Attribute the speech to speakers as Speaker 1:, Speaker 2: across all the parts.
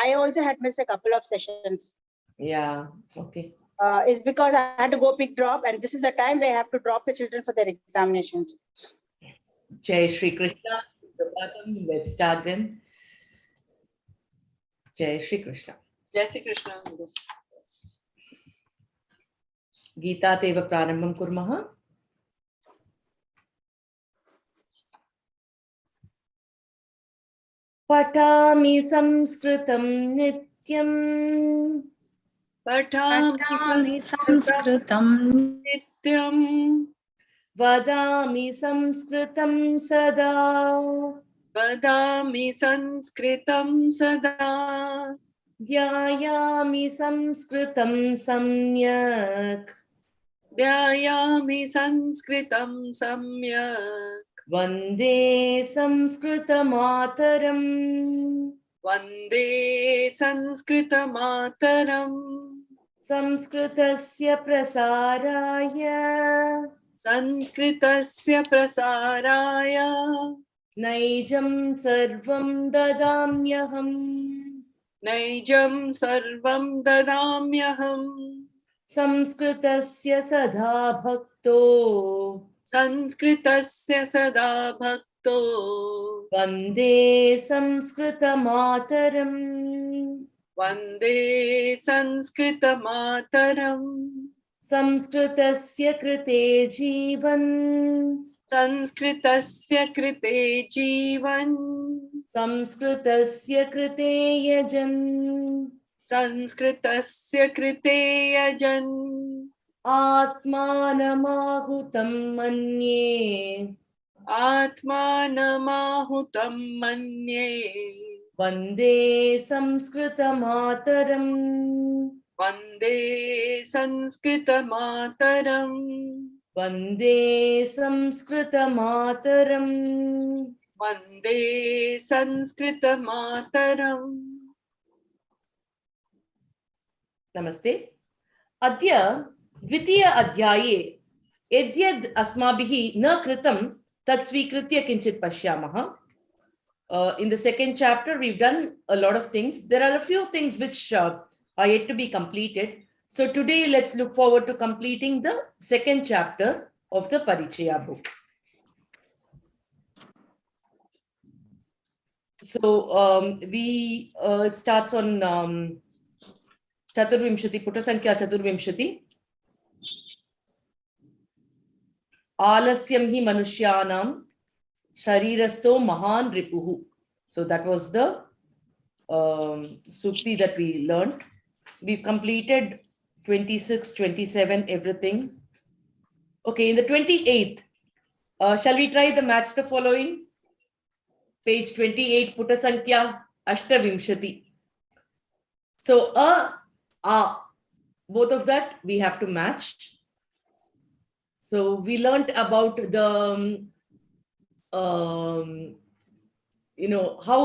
Speaker 1: I also had missed a couple of sessions.
Speaker 2: Yeah, okay.
Speaker 1: It's because I had to go pick drop, and this is the time where I have to drop the children for their examinations.
Speaker 2: Jai Shri Krishna. Let's start then. Jai Shri Krishna.
Speaker 3: Jai Shri Krishna.
Speaker 2: Gita Teva Pranambam Kurmaha. Patami Samskritam Nityam.
Speaker 3: Patami
Speaker 4: Sanskritam
Speaker 3: Nityam.
Speaker 2: Vadami Samskritam Sada.
Speaker 3: Vadami Sanskritam Sada.
Speaker 2: Dhyayami Samskritam Samyak.
Speaker 3: Dhyayami Sanskritam Samyak.
Speaker 2: Vande Samskrita Mataram.
Speaker 3: Vande Sanskrita Mataram.
Speaker 2: Samskritasya Prasaraya.
Speaker 3: Sanskritasya Prasaraya.
Speaker 2: Naijam Sarvam Dadamyaham.
Speaker 3: Naijam Sarvam Dadamyaham.
Speaker 2: Samskritasya Sadha Bhakto.
Speaker 3: Sanskritasya Sada Bhakto.
Speaker 2: Vande Samskrita Mataram.
Speaker 3: Vande Sanskrita Mataram.
Speaker 2: Samskritasya Krite Jivan.
Speaker 3: Sanskritasya Krite Jivan.
Speaker 2: Samskritasya Krite Yajan.
Speaker 3: Sanskritasya Krite Yajan.
Speaker 2: Atmanamahutam manye.
Speaker 3: Atmanamahutam manye.
Speaker 2: Vande Samskrita Mataram.
Speaker 3: Vande Sanskrita Mataram.
Speaker 2: Vande Samskrita Mataram.
Speaker 3: Vande Sanskrita Mataram.
Speaker 2: Namaste. Adya Dvitiya Adhyaye Edyad Asmabhihi Na Kritam Tat Svikritya Kinchit Pashyamaha. In the second chapter, we've done a lot of things. There are a few things which are yet to be completed. So today, let's look forward to completing the second chapter of the Parichaya book. So it starts on Chaturvimshati, Putta Sankhya Chaturvimshati. Alasyam hi manushyanam sharirasto mahan ripuhu. So that was the sukti that we learned. We've completed 26, 27, everything. Okay, in the 28th, shall we try the match the following? Page 28, Putta Sankhya Ashtavimshati. So, both of that we have to match. So, we learnt about the, how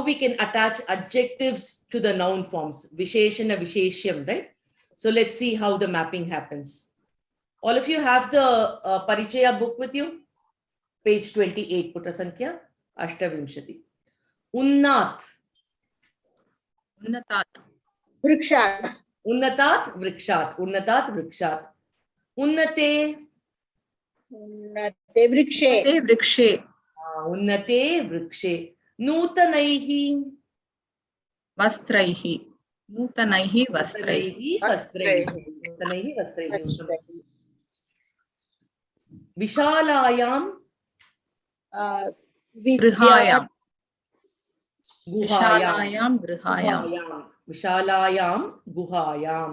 Speaker 2: we can attach adjectives to the noun forms, Visheshana, Visheshyam, right? So, let's see how the mapping happens. All of you have the Parichaya book with you? Page 28, Putta Sankhya Ashtavimshati. Unnat.
Speaker 4: Unnatat
Speaker 1: Vrikshat.
Speaker 2: Unnatat Vrikshat. Unnatat Vrikshat. Unnate.
Speaker 1: Unnate Vrikshe.
Speaker 4: Te Vrikshe
Speaker 2: Unnate Vrikshe. Nutanaihi.
Speaker 4: Vastraihi Nutanaihi Vastraihi
Speaker 2: Vastraihi. Nutanaihi Vastraihi. Vishalayam.
Speaker 4: Grihayam
Speaker 2: Guhayam.
Speaker 4: Grihayam
Speaker 2: Vishalayam Guhayam.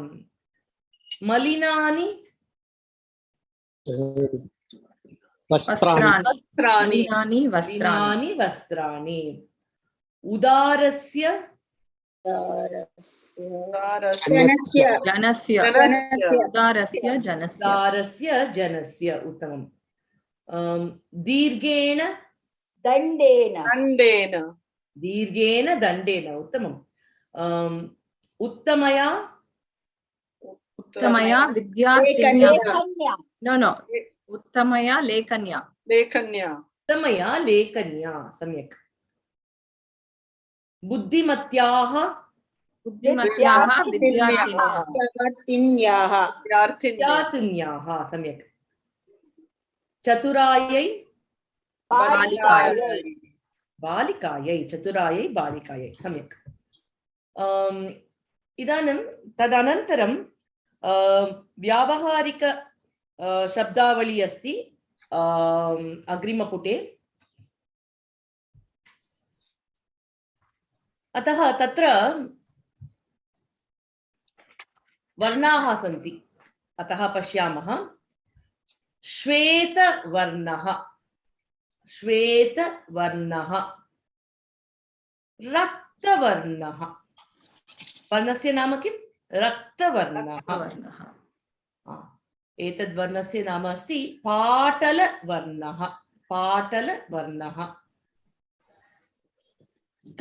Speaker 2: Malinani.
Speaker 4: Vastrani
Speaker 3: Vastrani.
Speaker 2: Malinani Vastrani. Udarasya.
Speaker 1: Janasya.
Speaker 4: Janasya Udarasya Janasya
Speaker 2: Udarasya Janasya. Uttamam. Dirgena.
Speaker 1: Dandena.
Speaker 3: Dandena.
Speaker 2: Dirgena Dandena. Uttamam. Uttamaya.
Speaker 4: Uttamaya Vidyarthinya No Uttamaya Lekanya
Speaker 3: Lekanya.
Speaker 2: Uttamaya Lekanya. Samyak. Buddhimatyaha.
Speaker 4: बुद्धिमत्याः विद्यार्थिन्यः
Speaker 1: विद्यार्थिन्याः
Speaker 2: विद्यार्थिन्याः सम्यक् चतुरायै
Speaker 4: बालिकायै
Speaker 2: बालिकायै चतुरायै बालिकायै सम्यक् इदानीं तदनन्तरं व्यावहारिक शब्दावली अस्ति अग्रिमपुटे अतः तत्र वर्णाः सन्ति अतः पश्यामः श्वेतवर्णः श्वेतवर्णः रक्तवर्णः वर्णस्य नाम किं रक्तवर्णः एतद् वर्णस्य नाम अस्ति पाटलवर्णः पाटलवर्णः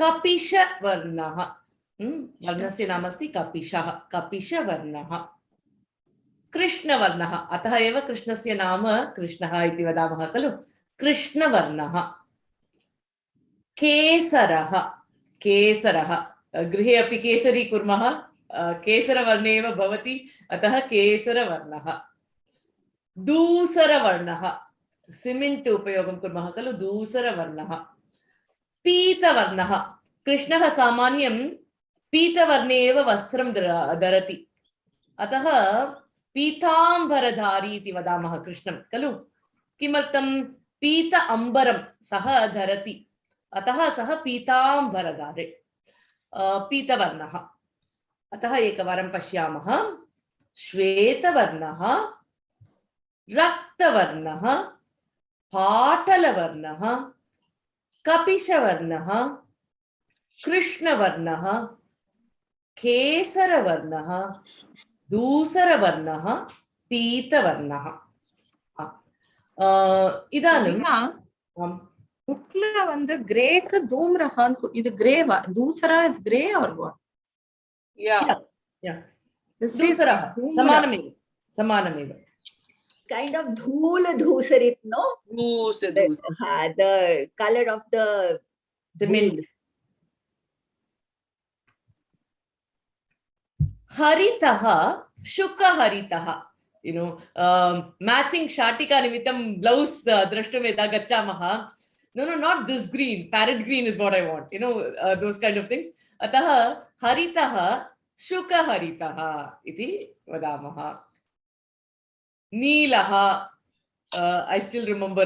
Speaker 2: कपिशवर्णः वर्णस्य नाम अस्ति कपिशः कपिशवर्णः कृष्णवर्णः अतः एव कृष्णस्य नाम कृष्णः इति वदामः खलु कृष्णवर्णः केसरः केसरः गृहे अपि केसरी कुर्मः केसरवर्णे एव भवति अतः केसरवर्णः दूसरवर्णः सिमेंट उपयोगं कुर्मः खलु दूसरवर्णः पीतवर्णः कृष्णः सामान्यं पीतवर्णे एव वस्त्रं धरति अतः पीताम्बरधारी इति वदामः कृष्णं खलु किमर्थं पीत अम्बरं सः धरति अतः सः पीताम्बरधारी पीतवर्णः अतः एकवारं पश्यामः श्वेतवर्णः रक्तवर्णः पाटलवर्णः कपिशवर्णः कृष्णवर्णः केसरवर्णः दूसरवर्णः पीतवर्णः इदानीं
Speaker 4: முட்ல வந்து கிரேக்கு தூம்ரஹான்னு இது கிரேவா दूसरा is gray or what
Speaker 2: दूसरः समानमेव समानमेव
Speaker 5: kind of dhool dhusarit no the color of the
Speaker 2: cement haritah shukharitah you know matching shatika nimitam blouse drashtum yada gachamah no not this green parrot green is what I want you know those kind of things atah haritah shukharitah iti vadamah neelaha I still remember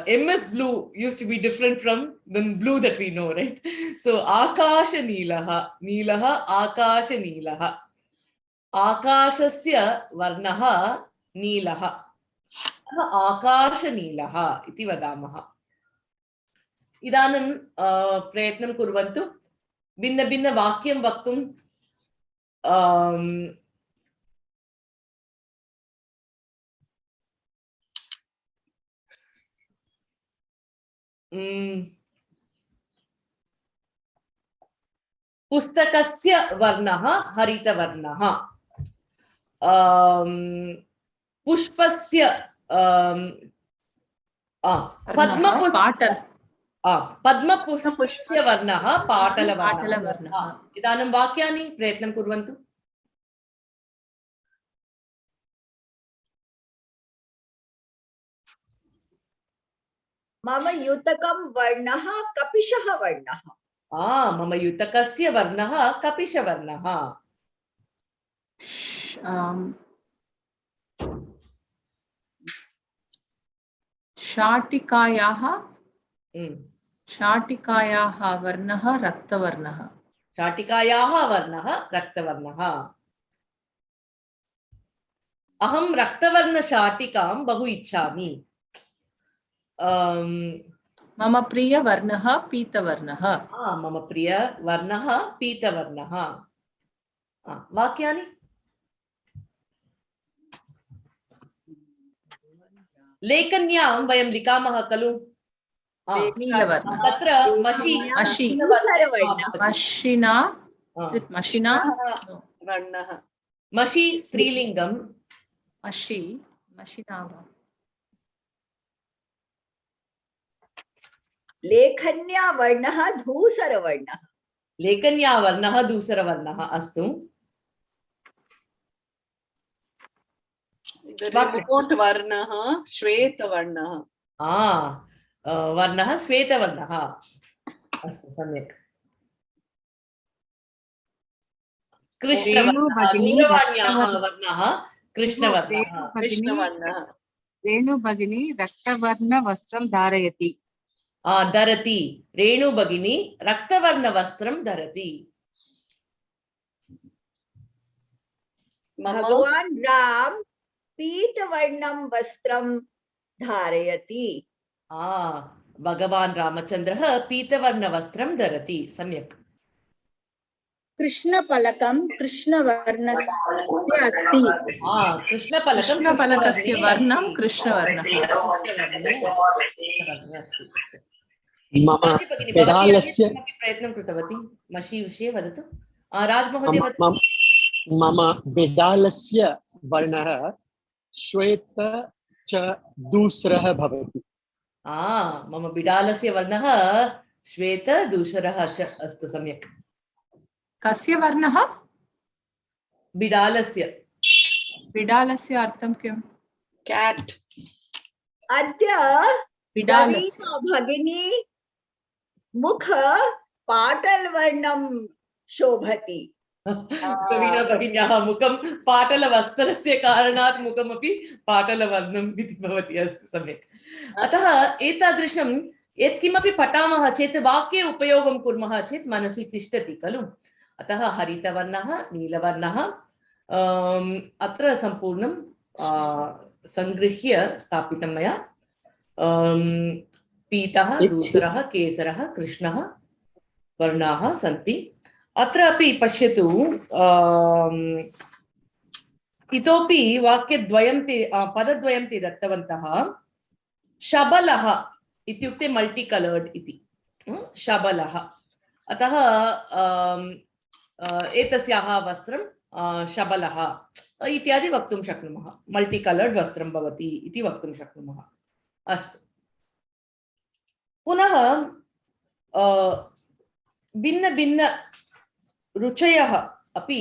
Speaker 2: MS blue used to be different from the blue that we know right so akasha neelaha neelaha akasha neelaha आकाशस्य वर्णः नीलः आकाशनीलः इति वदामः इदानीं प्रयत्नं कुर्वन्तु भिन्न भिन्न वाक्यं वक्तुं पुस्तकस्य वर्णः हरितवर्णः पुष्पस्य पद्मपुष्पस्य वर्णः पाटलवर्णः इदानीं वाक्यानि प्रयत्नं कुर्वन्तु
Speaker 5: मम युतकं वर्णः कपिशः वर्णः
Speaker 2: मम युतकस्य वर्णः कपिशवर्णः
Speaker 4: शाटिकायाः वर्णः रक्तवर्णः
Speaker 2: शाटिकायाः वर्णः रक्तवर्णः अहं रक्तवर्णशाटिकां बहु इच्छामि
Speaker 4: मम प्रियवर्णः पीतवर्णः
Speaker 2: मम प्रियवर्णः पीतवर्णः वाक्यानि लेखन्यां वयं लिखामः खलु तत्र मषि स्त्रीलिङ्गं
Speaker 5: लेखन्या वर्णः धूसरवर्णः
Speaker 2: लेखन्या वर्णः दूसरवर्णः अस्तु
Speaker 3: रिमोट वर्णः श्वेतवर्णः
Speaker 2: वर्णः श्वेतवर्णः अस्तु सम्यक् कृष्णवर्णः दूरवाण्याः वर्णः कृष्णवर्णः
Speaker 3: कृष्णवर्णः
Speaker 6: रेणु भगिनी रक्तवर्णवस्त्रं धारयति
Speaker 2: धरति रेणु भगिनी रक्तवर्णवस्त्रं धरति
Speaker 5: भगवान् राम पीतवर्णं वस्त्रं धारयति
Speaker 2: भगवान् रामचन्द्रः पीतवर्णवस्त्रं धरति सम्यक्
Speaker 1: कृष्णफलकं कृष्णवर्णस्य अस्ति
Speaker 4: कृष्णफलकस्य वर्णं कृष्णवर्णः
Speaker 7: मम बिडालस्य
Speaker 2: प्रयत्नं कृतवती मशी विषये वदतु राजमहोदय
Speaker 7: मम बिडालस्य वर्णः श्वेत च दूसरः भवति
Speaker 2: मम बिडालस्य वर्णः श्वेत दूसरः च अस्तु सम्यक्
Speaker 4: कस्य वर्णः बिडालस्य अर्थं किम्
Speaker 3: कैट
Speaker 5: अद्य
Speaker 4: बिडालस्य
Speaker 5: भगिनी मुख पाटलवर्णं शोभति
Speaker 2: प्रवीणा भगिन्याः मुखं पाटलवस्त्रस्य कारणात् मुखमपि पाटलवर्णम् इति भवति अस्तु सम्यक् अतः एतादृशं यत्किमपि पठामः चेत् वाक्ये उपयोगं कुर्मः चेत् मनसि तिष्ठति खलु अतः हरितवर्णः नीलवर्णः अत्र सम्पूर्णं सङ्गृह्य स्थापितं मया पीतः दूसरः केसरः कृष्णः वर्णाः सन्ति अत्र अपि पश्यतु इतोपि वाक्यद्वयं पदद्वयं ते दत्तवन्तः शबलः इत्युक्ते मल्टी कलर्ड इति शबलः अतः एतस्याः वस्त्रं शबलः इत्यादि वक्तुं शक्नुमः मल्टी कलर्ड वस्त्रं भवति इति वक्तुं शक्नुमः अस्तु पुनः भिन्न भिन्न रुचयः अपि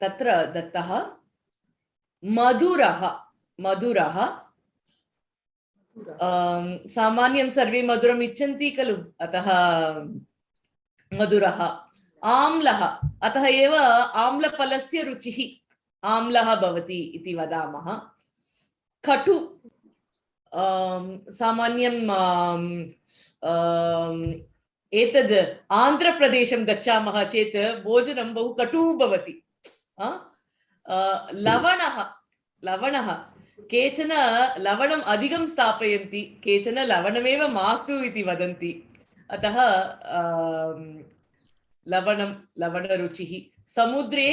Speaker 2: तत्र दत्तः मधुरः मधुरः सामान्यं सर्वे मधुरम् इच्छन्ति खलु अतः मधुरः आम्लः अतः एव आम्लफलस्य रुचिः आम्लः भवति इति वदामः कटु सामान्यं एतद् आन्ध्रप्रदेशं गच्छामः चेत् भोजनं बहु कटुः भवति लवणः लवणः केचन लवणम् अधिकं स्थापयन्ति केचन लवणमेव मास्तु इति वदन्ति अतः लवणरुचिः समुद्रे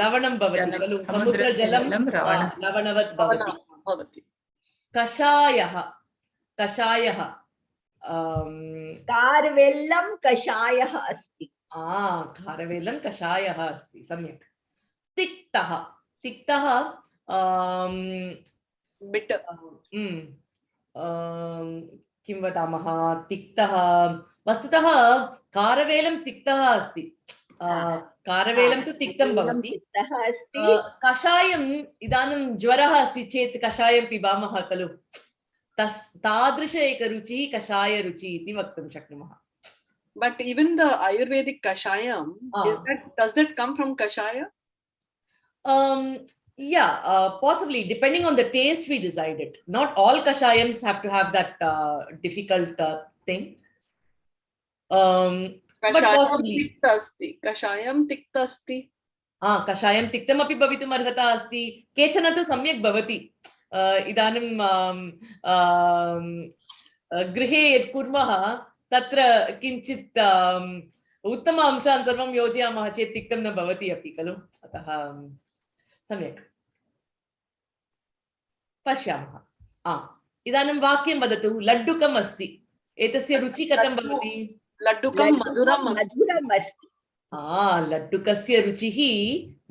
Speaker 2: लवणं भवति खलु समुद्रजलं लवणवत् भवति कषायः कषायः
Speaker 5: कारवेल्लं कषायः अस्ति
Speaker 2: कारवेल्लं कषायः अस्ति सम्यक् तिक्तः तिक्तः किं वदामः तिक्तः वस्तुतः कारवेलं तिक्तः अस्ति कारवेलं तु तिक्तं भवति कषायम् इदानीं ज्वरः अस्ति चेत् कषायं पिबामः खलु तादृश एक रुचिः कषाय रुचिः इति वक्तुं शक्नुमः
Speaker 3: but even the ayurvedic kashayam does that come from kashaya
Speaker 2: yeah possibly depending on the taste we decide it not all kashayams have to have that difficult thing but possibly
Speaker 3: kashayam tikta asti
Speaker 2: कषायं तिक्तमपि भवितुम् अर्हता अस्ति केचन तु सम्यक् भवति इदानीं गृहे यत् कुर्मः तत्र किञ्चित् उत्तम अंशान् सर्वं योजयामः चेत् तिक्तं न भवति अपि खलु अतः सम्यक् पश्यामः इदानीं वाक्यं वदतु लड्डुकम् अस्ति एतस्य रुचिः कथं भवति
Speaker 3: लड्डुकं मधुरम्
Speaker 5: अस्ति
Speaker 2: लड्डुकस्य रुचिः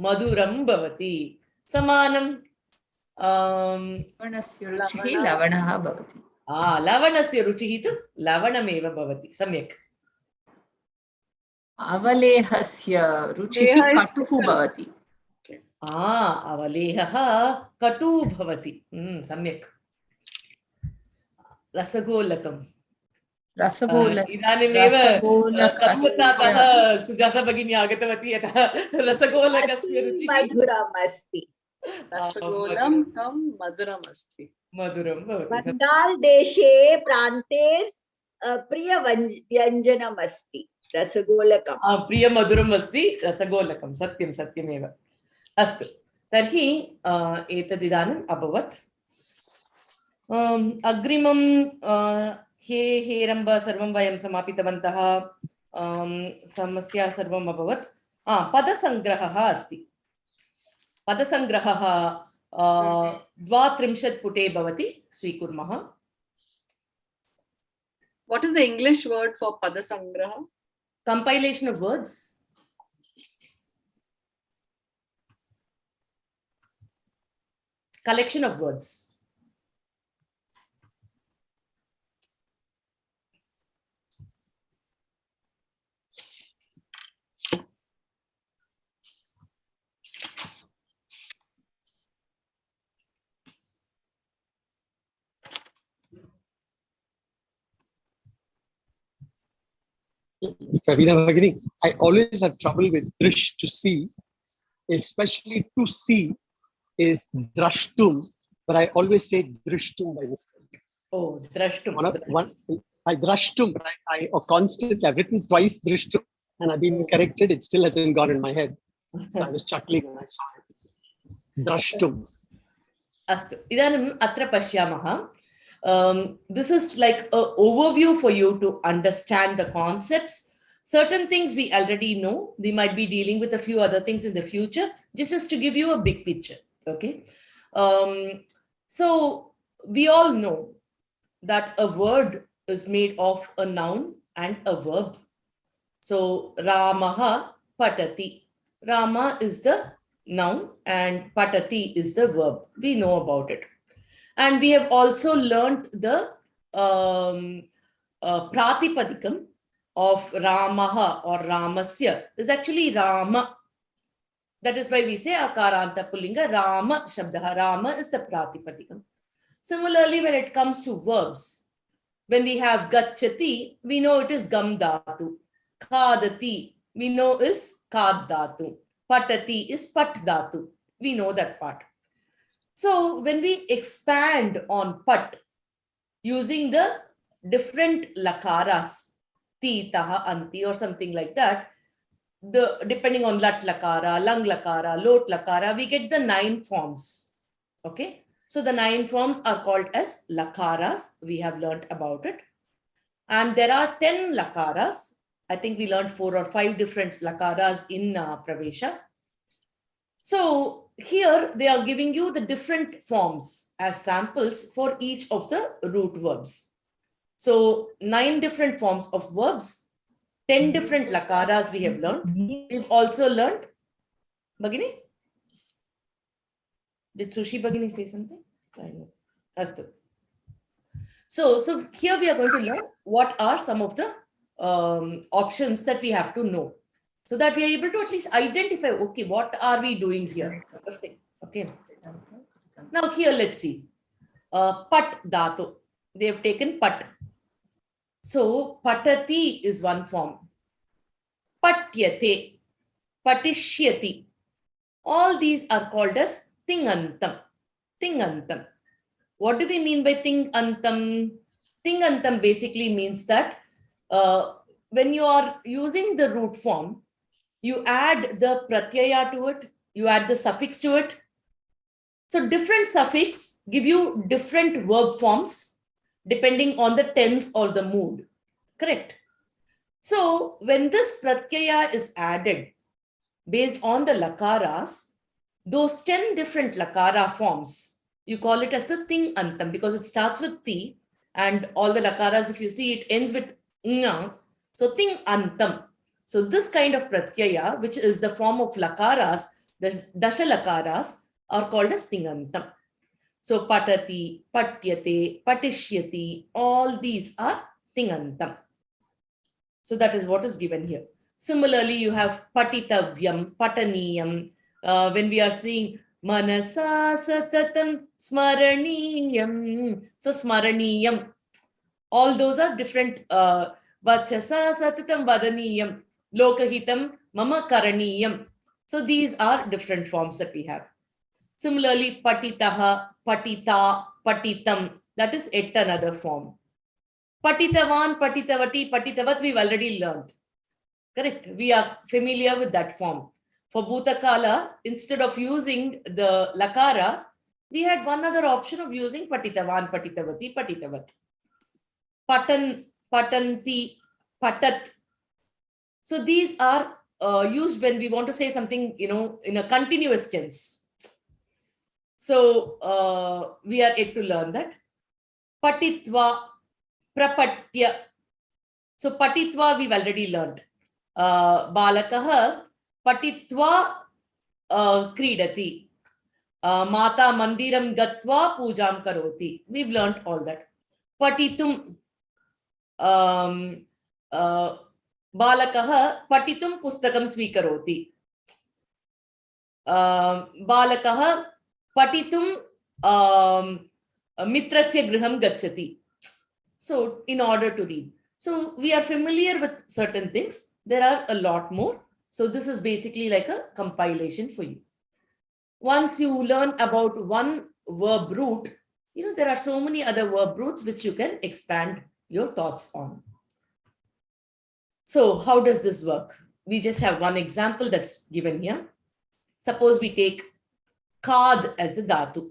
Speaker 2: मधुरं भवति समानं
Speaker 4: लवणस्य रुचिः लवणः भवति
Speaker 2: लवणस्य रुचिः तु लवणमेव भवति सम्यक्
Speaker 4: Avalehasya ruchihi
Speaker 3: Leha is
Speaker 4: katuhu
Speaker 3: pickle.
Speaker 4: bhavati.
Speaker 2: Avalehah katu bhavati. Samyak. Rasagolakam. इदानीमेव तत्त्वतः सुजाता भगिनी आगतवती यतः रसगोलकस्य रुचिः
Speaker 5: मधुरम् अस्ति.
Speaker 3: रसगोलं तं मधुरम् अस्ति.
Speaker 2: मधुरं भवति
Speaker 5: बंगाल देशे प्रान्ते प्रिय व्यञ्जनम् अस्ति रसगोलकम्.
Speaker 2: प्रिय मधुरम् अस्ति रसगोलकं सत्यं सत्यमेव. अस्तु तर्हि एतदिदानीम् अभवत्. अग्रिमं हे हेरम्ब सर्वं वयं समापितवन्तः. समस्या सर्वम् अभवत्. पदसङ्ग्रहः अस्ति. पदसङ्ग्रहः 32 पुटे भवति. स्वीकुर्मः.
Speaker 3: What is the English word for padasangraha?
Speaker 2: Compilation of words. Collection of words.
Speaker 7: Kavita Bhagini, I always have trouble with drish to see, especially to see is drashtum, but I always say drishtum by mistake.
Speaker 2: Oh, drashtum.
Speaker 7: I drashtum, but I constantly, I've written twice drishtum and I've been corrected. It still hasn't gone in my head. So I was chuckling when I saw it. Drashtum.
Speaker 2: Astu. Idanam atra pashyamah. This is like an overview for you to understand the concepts. Certain things we already know. We might be dealing with a few other things in the future, just to give you a big picture. Okay. So we all know that a word is made of a noun and a verb. So Ramaha patati. Rama is the noun and patati is the verb. We know about it. And we have also learned the pratipadikam of Ramaha or Ramasya is actually Rama. That is why we say Akaranta Pullinga Rama Shabdaha. Rama is the pratipadikam. Similarly, when it comes to verbs, when we have Gachati, we know it is Gam Dhatu. Khadati, we know is Khad Dhatu. Patati is Pat Dhatu. We know that part. So when we expand on pat using the different lakaras, ti, taha, anti or something like that, depending on lat lakara, lang lakara, lot lakara, we get the 9 forms. Okay. So the 9 forms are called as lakaras. We have learned about it. And there are 10 lakaras. I think we learned 4 or 5 different lakaras in Pravesha. So here they are giving you the different forms as samples for each of the root verbs. So 9 different forms of verbs, 10 different lakaras we have learned. We've also learned, Bhagini? Did Sushi Bhagini say something? I know. Astu. So here we are going to learn what are some of the options that we have to know, so that we are able to at least identify, okay, what are we doing here? Okay. Now here, let's see. Pat dhatu. They have taken pat. So patati is one form. Patyate, patishyati. All these are called as tingantam. Tingantam. What do we mean by tingantam? Tingantam basically means that when you are using the root form, you add the pratyaya to it, you add the suffix to it. So different suffix give you different verb forms depending on the tense or the mood. Correct? So when this pratyaya is added based on the lakaras, those 10 different lakara forms, you call it as the ting antam because it starts with ti and all the lakaras, if you see, it ends with nga. So ting antam. So this kind of pratyaya, which is the form of lakaras, the dasha lakaras, are called as tingantam. So patati, patyate, patishyati, all these are tingantam. So that is what is given here. Similarly, you have patitavyam, pataniyam. When we are seeing manasa satatam smaraniyam. So smaraniyam. All those are different. Vachasa satatam vadaniyam. Lokahitam mama karaniyam. So these are different forms that we have. Similarly, patitaha, patita, patitam. That is yet another form. Patitavan, patitavati, patitavat, we've already learned. Correct. We are familiar with that form. For Bhutakala, instead of using the lakara, we had one other option of using patitavan, patitavati, patitavat. Patan, patanti, patat. So these are used when we want to say something, in a continuous tense. So we are yet to learn that. Patitva, prapatya. So patitva we've already learned. Balakaha patitva kridati. Mata mandiram gatva pujam karoti. We've learned all that. Patitum balakaha patitum pustakam svikaroti. Balakaha patitum mitrasya griham gacchati. So in order to read. So we are familiar with certain things. There are a lot more. So this is basically like a compilation for you. Once you learn about one verb root, there are so many other verb roots which you can expand your thoughts on. So how does this work? We just have one example that's given here. Suppose we take kad as the dhatu.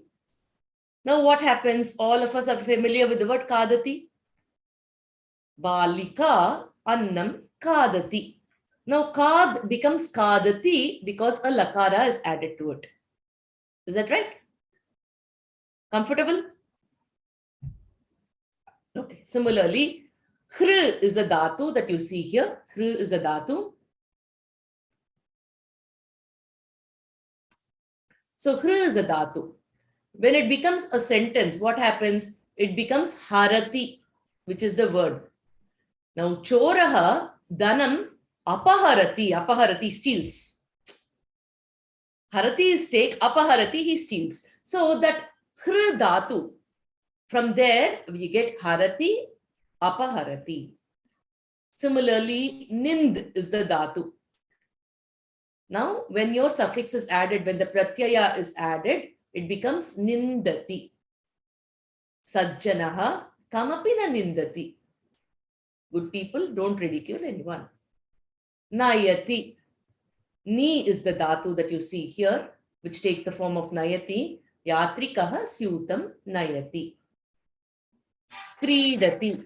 Speaker 2: Now what happens? All of us are familiar with the word kadati. Balika annam kadati. Now kad becomes kadati because a lakara is added to it. Is that right? Comfortable? Okay. Similarly, khr is a dhatu that you see here. Khr is a dhatu. So khr is a dhatu. When it becomes a sentence, what happens? It becomes harati, which is the word. Now, choraha dhanam apaharati. Apaharati steals. Harati is take, apaharati he steals. So that khr dhatu, from there we get harati, apaharati. Similarly, nind is the dhatu. Now, when your suffix is added, when the pratyaya is added, it becomes nindati. Sajjanaha kamapina nindati. Good people don't ridicule anyone. Nayati. Ni is the dhatu that you see here, which takes the form of nayati. Yatrikaha syutam nayati. Kridati.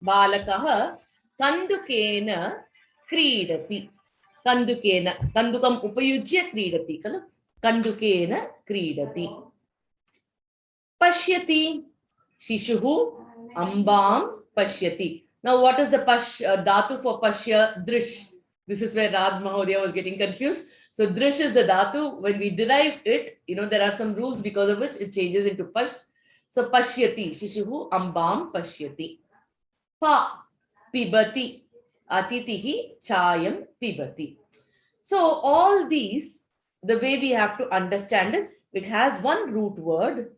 Speaker 2: Balakaha kandukena kridati. Kandukena. Kandukam upayujya kridati. Kandukena kridati. Pashyati. Shishuhu ambam pashyati. Now, what is the dhatu for pashya? Drish. This is where Rad Mahodaya was getting confused. So, drish is the dhatu. When we derive it, there are some rules because of which it changes into pash. So, pashyati. Shishuhu ambam pashyati. Pa. Pibati. Atitihi chayam pibati. So, all these, the way we have to understand is, it has one root word.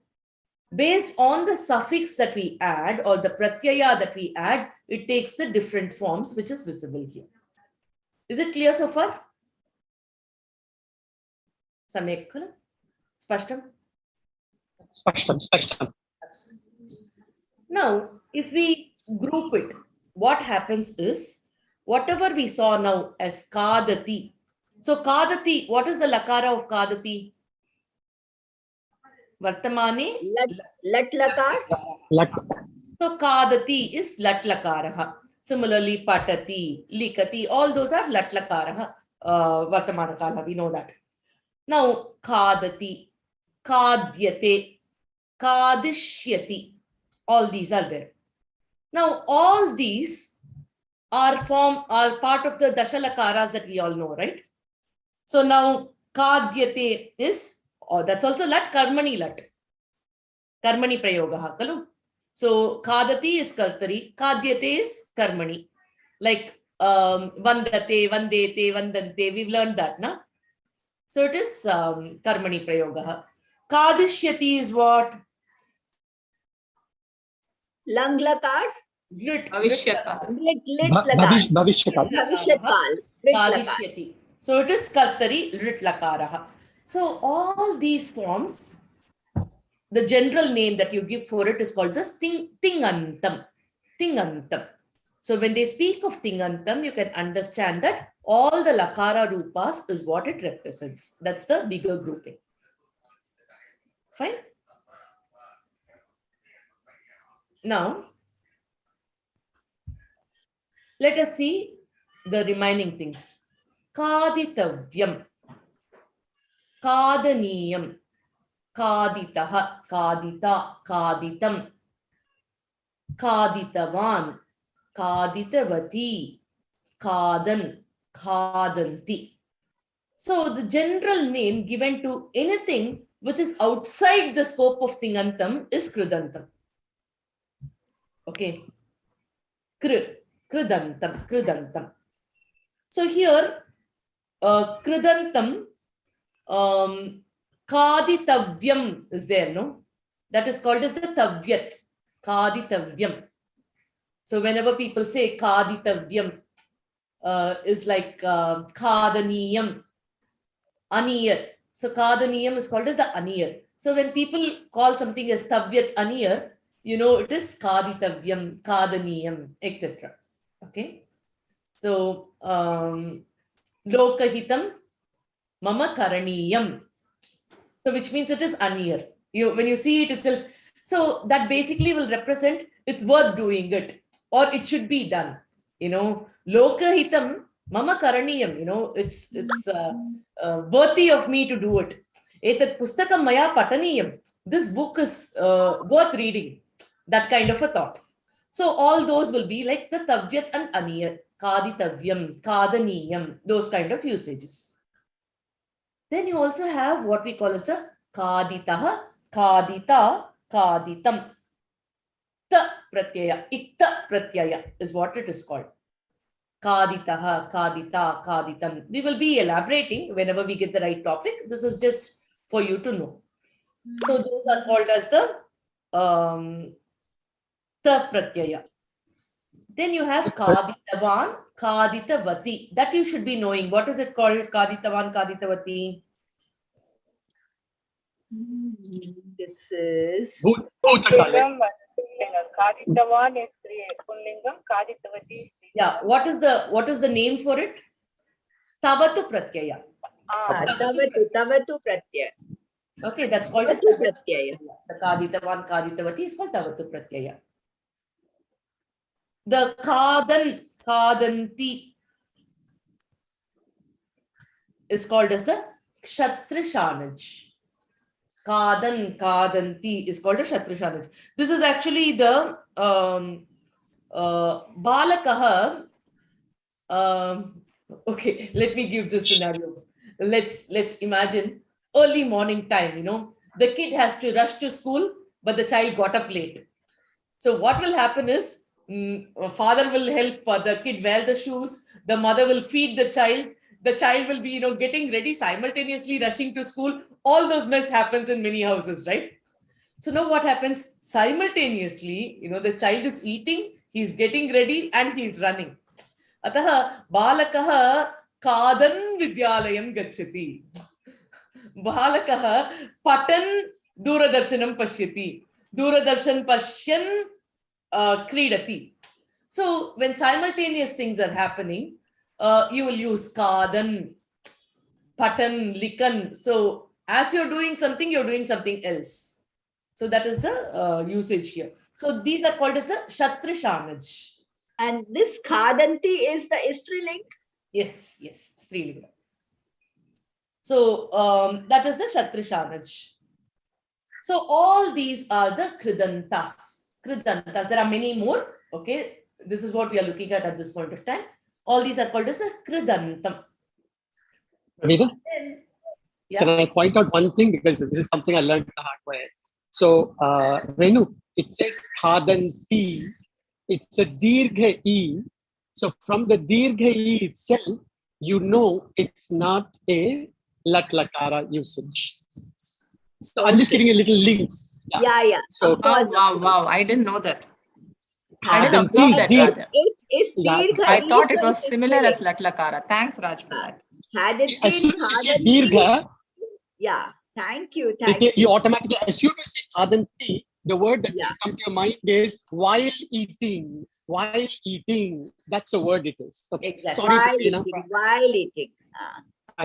Speaker 2: Based on the suffix that we add or the pratyaya that we add, it takes the different forms which is visible here. Is it clear so far? Samyak khalu? Spashtam?
Speaker 7: Spashtam.
Speaker 2: Now, if we group it, what happens is, whatever we saw now as kadati. So kadati, what is the lakara of kadati? Vartamane?
Speaker 5: Lat lakar.
Speaker 2: So kadati is lat lakaraha. Similarly, patati, likati, all those are lat lakaraha. Vartamana kala, we know that. Now, kadati, kadyate, kadishyati, all these are there. Now, all these are part of the dashalakaras that we all know, right? So now, kadyate is or that's also lat, karmani lat. Karmani prayogaha, kalu. So khadati is kartari, khadyate is karmani. Like vandate, vandete, vandante, we've learned that, na? So it is karmani prayogaha. Kadishyati is what?
Speaker 5: Lang lakar.
Speaker 4: Bhavishyakal.
Speaker 5: Lit lakar.
Speaker 7: Bhavishyakal.
Speaker 5: Bhavishyakal. Lit lakar.
Speaker 2: Kadishyati. So it is kartari, lit lakaraha. So all these forms, the general name that you give for it is called the tingantam. Tingantam. So when they speak of tingantam, you can understand that all the lakara rupas is what it represents. That's the bigger grouping. Fine. Now, let us see the remaining things. Kaditavyam, kadaniyam, kaditaha, kadita, kaditam, kaditavan, kaditavati, kadan, kadanti. So the general name given to anything which is outside the scope of tingantam is kridantam. Okay. Kridantam. So here, kridantam, kaditavyam is there, no? That is called as the tavyat. Kaditavyam. So whenever people say kaditavyam, is like kadaniyam, aniyar. So kadaniyam is called as the aniyar. So when people call something as tavyat aniyar, you know it is kaditavyam, kadaniyam, etc. Okay. So lokahitam mama karaniyam. So which means it is aniyar. When you see it itself, so that basically will represent it's worth doing it or it should be done. Lokahitam mama karaniyam. It's worthy of me to do it. Etat pustakam maya pataniyam. This book is worth reading. That kind of a thought. So all those will be like the tavyat and aniyat, kaditavyam, kadaniyam, those kind of usages. Then you also have what we call as the kaditaha, kadita, kaditam. Ta pratyaya, ikta pratyaya is what it is called. Kaditaha, kadita, kaditam. We will be elaborating whenever we get the right topic. This is just for you to know. So those are called as the ta pratyaya. Then you have kaditavan, kaditavati. That you should be knowing. What is it called? Kaditavan, kaditavati.
Speaker 5: This is
Speaker 7: Bhutakalam.
Speaker 4: Kaditavan is Pullingam, Kaditavati is
Speaker 2: Yeah. What is the name for it? Tavatu pratyaya.
Speaker 5: Tavatu pratyaya.
Speaker 2: Okay, that's called as
Speaker 5: Tavatu pratyaya.
Speaker 2: The kaditavan, kaditavati is called tavatu pratyaya. The kadanti is called as the kshatrashanaj. Kadanti is called a kshatrashanaj. This is actually the balakaha. Okay, let me give this scenario. Let's imagine early morning time. The kid has to rush to school, but the child got up late. So what will happen is, father will help the kid wear the shoes. The mother will feed the child. The child will be, getting ready, simultaneously rushing to school. All those mess happens in many houses, right? So now what happens? Simultaneously, the child is eating, he's getting ready, and he's running. Ataha balakaha kadan vidyalayam gacchati. Balakaha patan duradarshanam pashyati. Duradarshan pashyan kridati. So when simultaneous things are happening, you will use kadan, patan, likan. So as you're doing something else. So that is the usage here. So these are called as the kshatrashanaj.
Speaker 5: And this kadanti is the striling?
Speaker 2: Yes, strilinga. So that is the kshatrashanaj. So all these are the kridantas. There are many more. Okay, this is what we are looking at this point of time. All these are called as a kridantam. Yeah.
Speaker 7: Can I point out one thing? Because this is something I learned the hard way. So, Renu, it says Khadanti. It's a Dirgha E. So, from the Dirgha E itself, you know it's not a Lat Lakara usage. So, I'm just giving you little links.
Speaker 5: Yeah.
Speaker 7: So,
Speaker 5: Of course,
Speaker 4: Wow. I didn't know that. I didn't
Speaker 7: Khadanti
Speaker 4: observe
Speaker 7: is
Speaker 4: that
Speaker 7: Dir.
Speaker 4: rather.
Speaker 5: It's
Speaker 7: Yeah.
Speaker 5: Dirgha
Speaker 4: I
Speaker 5: E,
Speaker 4: thought it
Speaker 5: so
Speaker 4: was
Speaker 5: it is
Speaker 4: similar as
Speaker 5: correct.
Speaker 4: Latlakara. Thanks, Raj, for that.
Speaker 5: Had it
Speaker 7: As
Speaker 5: been
Speaker 7: soon as you say
Speaker 5: Khadanti,
Speaker 7: Dirgha,
Speaker 5: yeah. Thank you.
Speaker 7: you automatically, as soon as you say Khadanti, the word that
Speaker 5: Yeah.
Speaker 7: should come to your mind is while eating. While eating, that's a word it is. Okay.
Speaker 2: Exactly.
Speaker 7: Sorry,
Speaker 5: While
Speaker 7: Praveena.
Speaker 5: eating, while eating.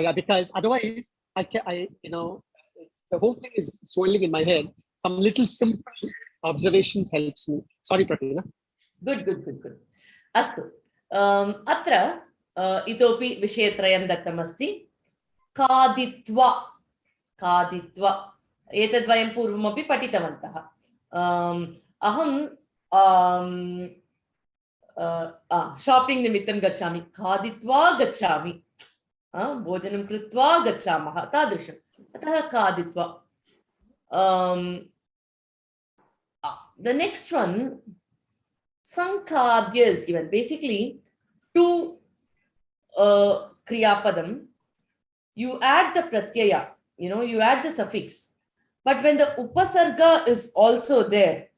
Speaker 7: Yeah, because otherwise, the whole thing is swirling in my head. Some little simple observations helps me. Sorry, Praveena.
Speaker 2: Good. अस्तु अत्र इतोपि विषयत्रयं दत्तमस्ति खादित्वा एतद् वयं पूर्वमपि पठितवन्तः अहं शापिङ्ग् निमित्तं गच्छामि खादित्वा गच्छामि भोजनं कृत्वा गच्छामः तादृशम् अतः खादित्वा the next one Sankhadya is given. Basically, to Kriyapadam, you add the pratyaya, you add the suffix. But when the upasarga is also there,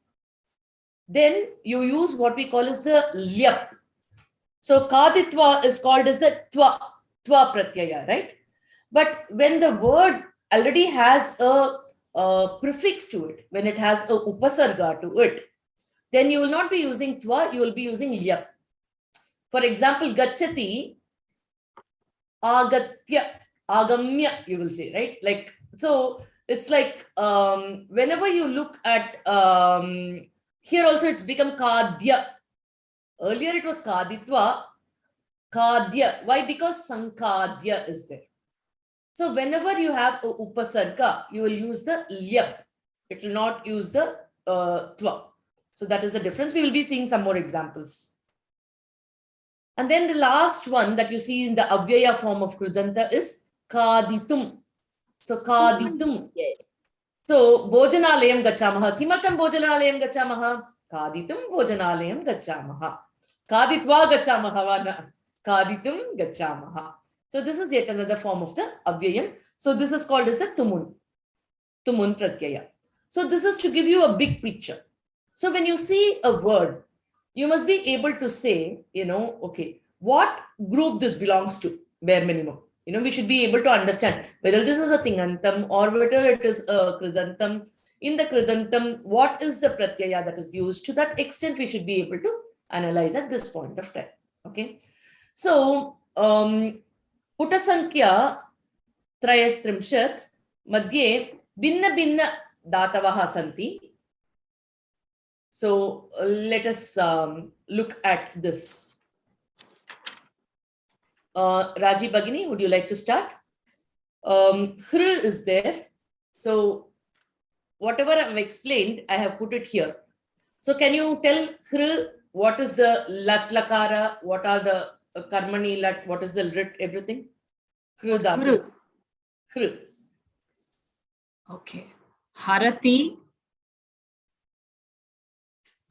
Speaker 2: then you use what we call as the lyap. So kaditva is called as the twa pratyaya, right? But when the word already has a prefix to it, when it has a upasarga to it, then you will not be using twa, you will be using lyap. For example, gachati, agatya, agamya, you will say, right? Like, so it's like whenever you look at, here also it's become kadya. Earlier it was kaditva, kadya. Why? Because sankadya is there. So whenever you have a upasarga, you will use the lyap. It will not use the twa. So that is the difference. We will be seeing some more examples. And then the last one that you see in the avyaya form of krudanta is kaditum. So kaditum. So bhojanalayam gachamaha. Kimartam bhojanalayam gachamaha? Kaditum bhojanalayam gachamaha. Kaditva gachamaha. Kaditum gachamaha. So this is yet another form of the avyayam. So this is called as the tumun pratyaya. So this is to give you a big picture. So when you see a word, you must be able to say, okay, what group this belongs to, bare minimum. We should be able to understand whether this is a tingantam or whether it is a kridantam. In the kridantam, what is the pratyaya that is used? To that extent, we should be able to analyze at this point of time. Okay. So, Putasankhya Trayastrimshat Madhye Binna Datavaha Santi. So let us look at this. Raji Bhagini, would you like to start? Hr is there. So whatever I've explained, I have put it here. So can you tell Hr, what is the lat lakara? What are the karmani lat? What is the rit? Everything? Hr dhatu. Hr.
Speaker 4: Okay. Harati.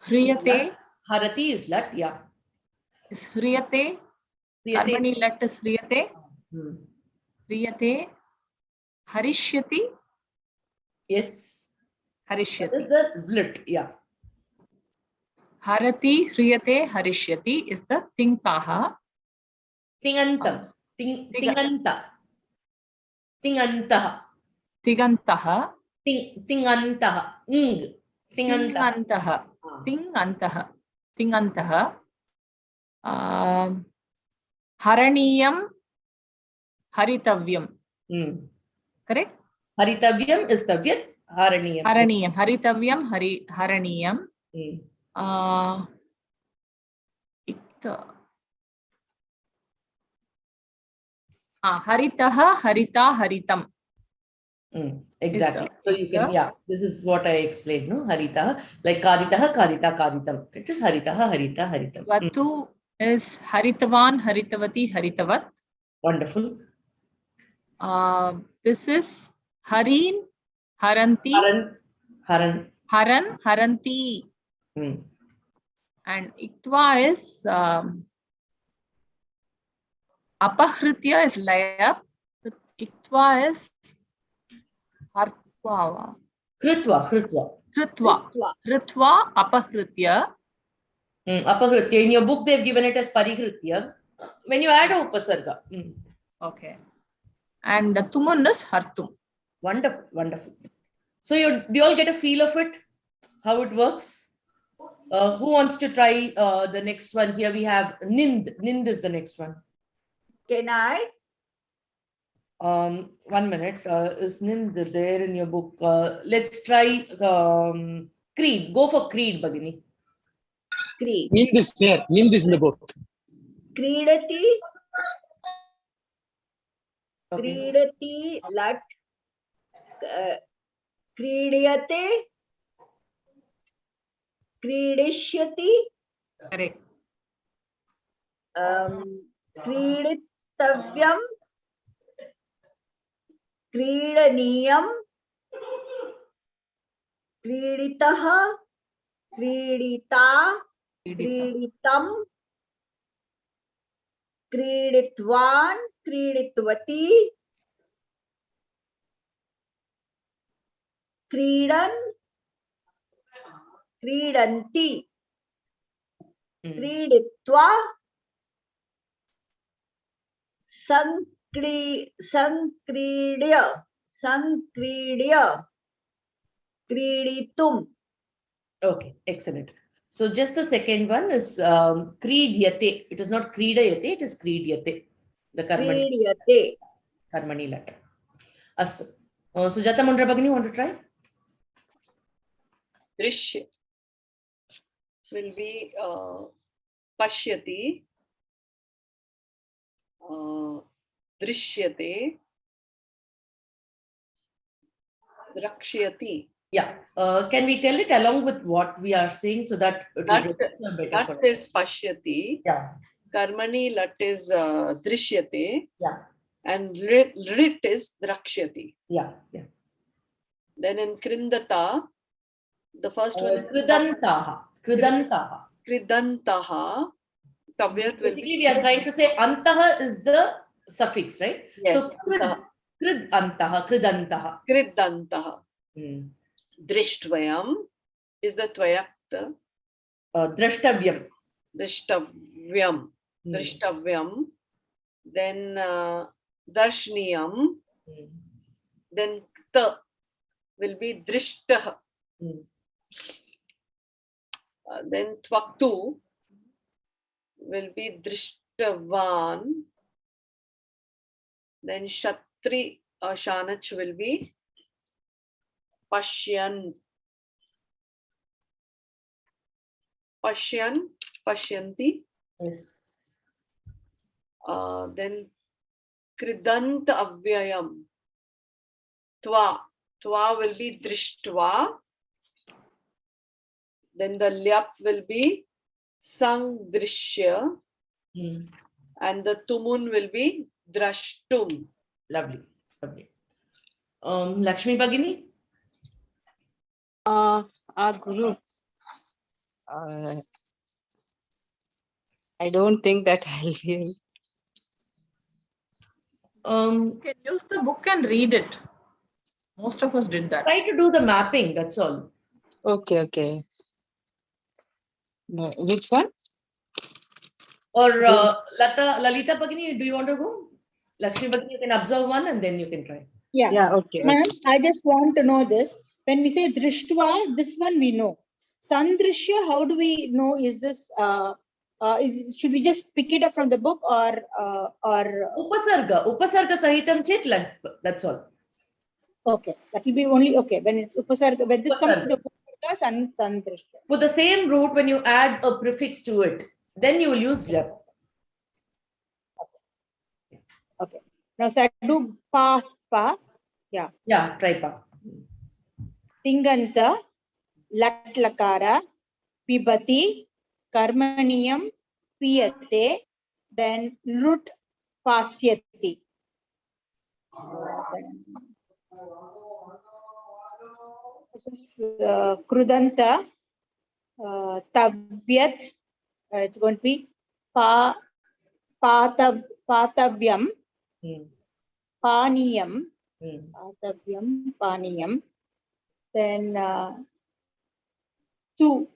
Speaker 4: Hriyate.
Speaker 2: Harati is lat, yeah.
Speaker 4: Is hriyate. Karmani lat is hriyate. Hriyate. Harishyati.
Speaker 2: Yes.
Speaker 4: Harishyati.
Speaker 2: That is the lit, yeah.
Speaker 4: Harati, hriyate, harishyati is the tinkaha.
Speaker 2: Tingantam. Tinganta. Tingantaha.
Speaker 4: Tigantaha.
Speaker 2: Tingantaha.
Speaker 4: Tingantaha. Tingantaha. Tingantaha. Haraniyam. Haritavyam. Correct?
Speaker 2: Haritavyam is tavyat. Haraniyam.
Speaker 4: Haraniyam. Haritavyam. Haraniyam. Haritaha. Harita. Haritam.
Speaker 2: Exactly. So you can, this is what I explained, no? Haritaha, like kaditaha, kadita, kaditam. It is haritaha, harita, haritam.
Speaker 4: Vatu is haritavan, haritavati, haritavat.
Speaker 2: Wonderful.
Speaker 4: This is Harin, Haranti,
Speaker 2: Haran.
Speaker 4: Haran, Haranti. And Iktva is Apahritya is Laya. Iktva is Hartva.
Speaker 2: Kritva.
Speaker 4: Kritva, Apahritya.
Speaker 2: Apahritya. In your book, they've given it as parihritya. When you add a upasarga.
Speaker 4: Okay. And Tumun is Hartum.
Speaker 2: Wonderful, wonderful. So do you all get a feel of it? How it works? Who wants to try the next one? Here we have Nind. Nind is the next one.
Speaker 5: Can I?
Speaker 2: 1 minute. Is Nind there in your book? Let's try Creed. Go for Creed, Bhagini.
Speaker 5: Creed.
Speaker 7: Nind is there. Nind is in the book.
Speaker 5: Creedati.
Speaker 2: Okay.
Speaker 5: Creedati. Lat. Creediyate. Creedishyati.
Speaker 4: Correct.
Speaker 5: Creeditavyam. Creedaniyam. Creeditaha. Creedita. Creeditam. Creeditvan. Creeditvati. Creedan. Creedanti. Creeditva. Sankridya. Creeditum.
Speaker 2: Okay, excellent. So just the second one is Creedyate. It is not Creedayate, it is Creedyate. The Karmani.
Speaker 5: Creedyate.
Speaker 2: Karmani letter. Astu. Sujata Mundra Bhagini, want to try?
Speaker 3: Drishya will be Pashyati, Drishyate, Rakshyati.
Speaker 2: Yeah. Can we tell it along with what we are saying so that it will better
Speaker 3: Lat
Speaker 2: for us?
Speaker 3: is Pashyati.
Speaker 2: Yeah.
Speaker 3: Karmani Lat is Drishyate.
Speaker 2: Yeah.
Speaker 3: And Rit is Drakshyati.
Speaker 2: Yeah. Yeah.
Speaker 3: Then in Krindata, the first one is
Speaker 2: Kridantaha. Kridantaha.
Speaker 3: Kridantaha. Kavyat will
Speaker 2: Basically, we are trying to say Antaha is the suffix, right?
Speaker 3: Yes,
Speaker 2: So Kridantaha. Kridantaha.
Speaker 3: Kridantaha. Drishtvayam is the Tvayakta.
Speaker 2: Drashtavyam.
Speaker 3: Drishtavyam. Drishtavyam. Then Darshniyam. Then Kta will be Drishtaha. Then Tvaktu will be Drishtavan. Then Shatri Shanach will be Pashyan. Pashyanti.
Speaker 2: Yes.
Speaker 3: Then Kridant Avyayam. Twa will be Drishtva. Then the Lyap will be Sangdrishya. And the Tumun will be Drashtum.
Speaker 2: Lovely. Lovely. Lakshmi Bhagini?
Speaker 6: Guru, I don't think that I'll be.
Speaker 4: You can use the book and read it. Most of us did that.
Speaker 2: Try to do the mapping, that's all.
Speaker 6: Okay. No, which one?
Speaker 2: Or Lalita Bhagini, do you want to go? Lakshmi Bhagini, you can observe one and then you can try.
Speaker 1: Yeah.
Speaker 6: Okay.
Speaker 1: Ma'am, I just want to know this. When we say Drishtva, this one we know. Sandrishya, how do we know? Is this, should we just pick it up from the book or
Speaker 2: Upasarga Sahitam Chetlan, that's all.
Speaker 1: Okay, that will be only, okay, when it's Upasarga, when this comes to the Upasarga, Sandrishya.
Speaker 2: For the same root, when you add a prefix to it, then you will use lep.
Speaker 1: Okay. Now, so I do pa. Yeah.
Speaker 2: Yeah, try pa.
Speaker 1: Tinganta, Latlakara, Pibati, Karmaniyam, Piyate, then Lut Pasyati. This is krudanta, tavyat. It's going to be patavyam, paniyam, patavyam, paniyam. Then tu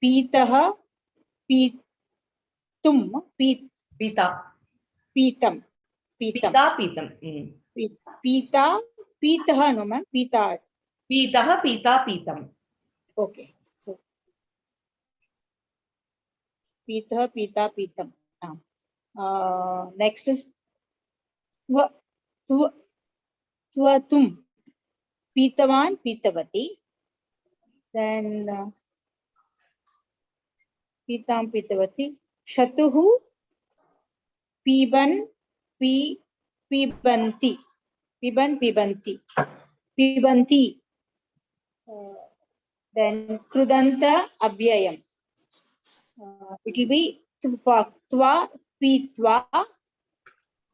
Speaker 1: pitaha, pitum,
Speaker 2: Pita.
Speaker 1: pitam.
Speaker 2: Pita.
Speaker 1: Pita, pitaha, no ma'am, pita.
Speaker 2: Pitaha, pita, pitam.
Speaker 1: Okay, so pitaha, pita, pitam. Next is tvatum, pitavan, pitavati. Then pitam, pitavati. Shatuhu, piban, pibanti. Pibanti. Then krudanta, avyayam. It will be tva, pitva.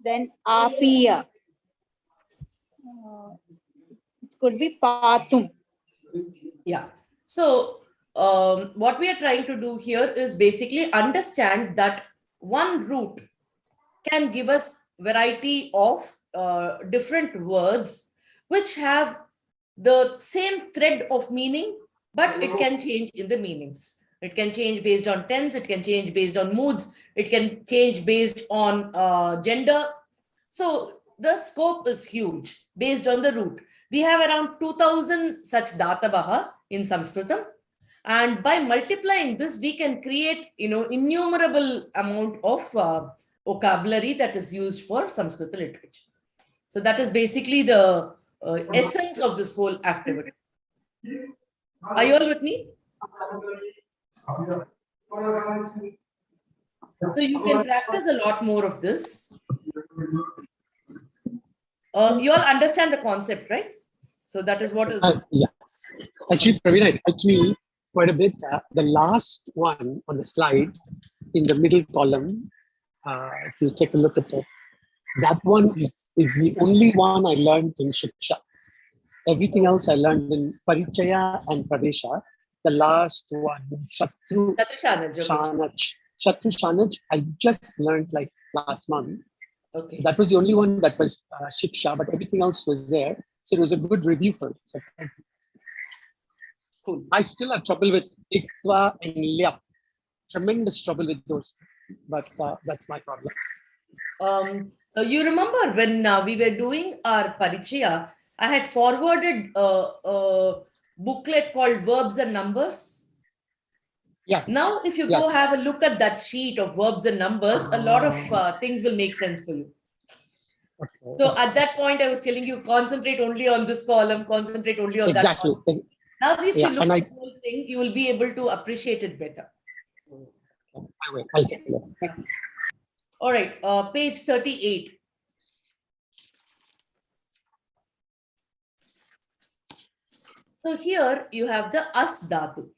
Speaker 1: Then apiya. It could be patum.
Speaker 2: Yeah. So what we are trying to do here is basically understand that one root can give us variety of different words which have the same thread of meaning, but it can change in the meanings. It can change based on tense, it can change based on moods, it can change based on gender. So the scope is huge based on the root. We have around 2000 such datavaha in Sanskritam. And by multiplying this, we can create, innumerable amount of vocabulary that is used for Sanskrit literature. So that is basically the essence of this whole activity. Are you all with me? So you can practice a lot more of this. You all understand the concept, right? So that is what is.
Speaker 7: Yes. Actually, Praveen, it helped me quite a bit. The last one on the slide in the middle column, if you take a look at it, that one is the only one I learned in Shiksha. Everything else I learned in Parichaya and Pradesha. The last one, Shatru Shanaj, I just learned like last month. Okay. So that was the only one that was Shiksha, but everything else was there. So it was a good review for it. So, cool. I still have trouble with Iktva and Lyap. Tremendous trouble with those, but that's my problem.
Speaker 2: You remember when we were doing our parichaya, I had forwarded a booklet called Verbs and Numbers.
Speaker 7: Yes.
Speaker 2: Now, if you go have a look at that sheet of verbs and numbers, a lot of things will make sense for you. Okay. So at that point, I was telling you, concentrate only on this column, concentrate only on that column. Now, if you look at the whole thing, you will be able to appreciate it better.
Speaker 7: I will. I'll take it. Thanks.
Speaker 2: All right, page 38. So here you have the as dhatu,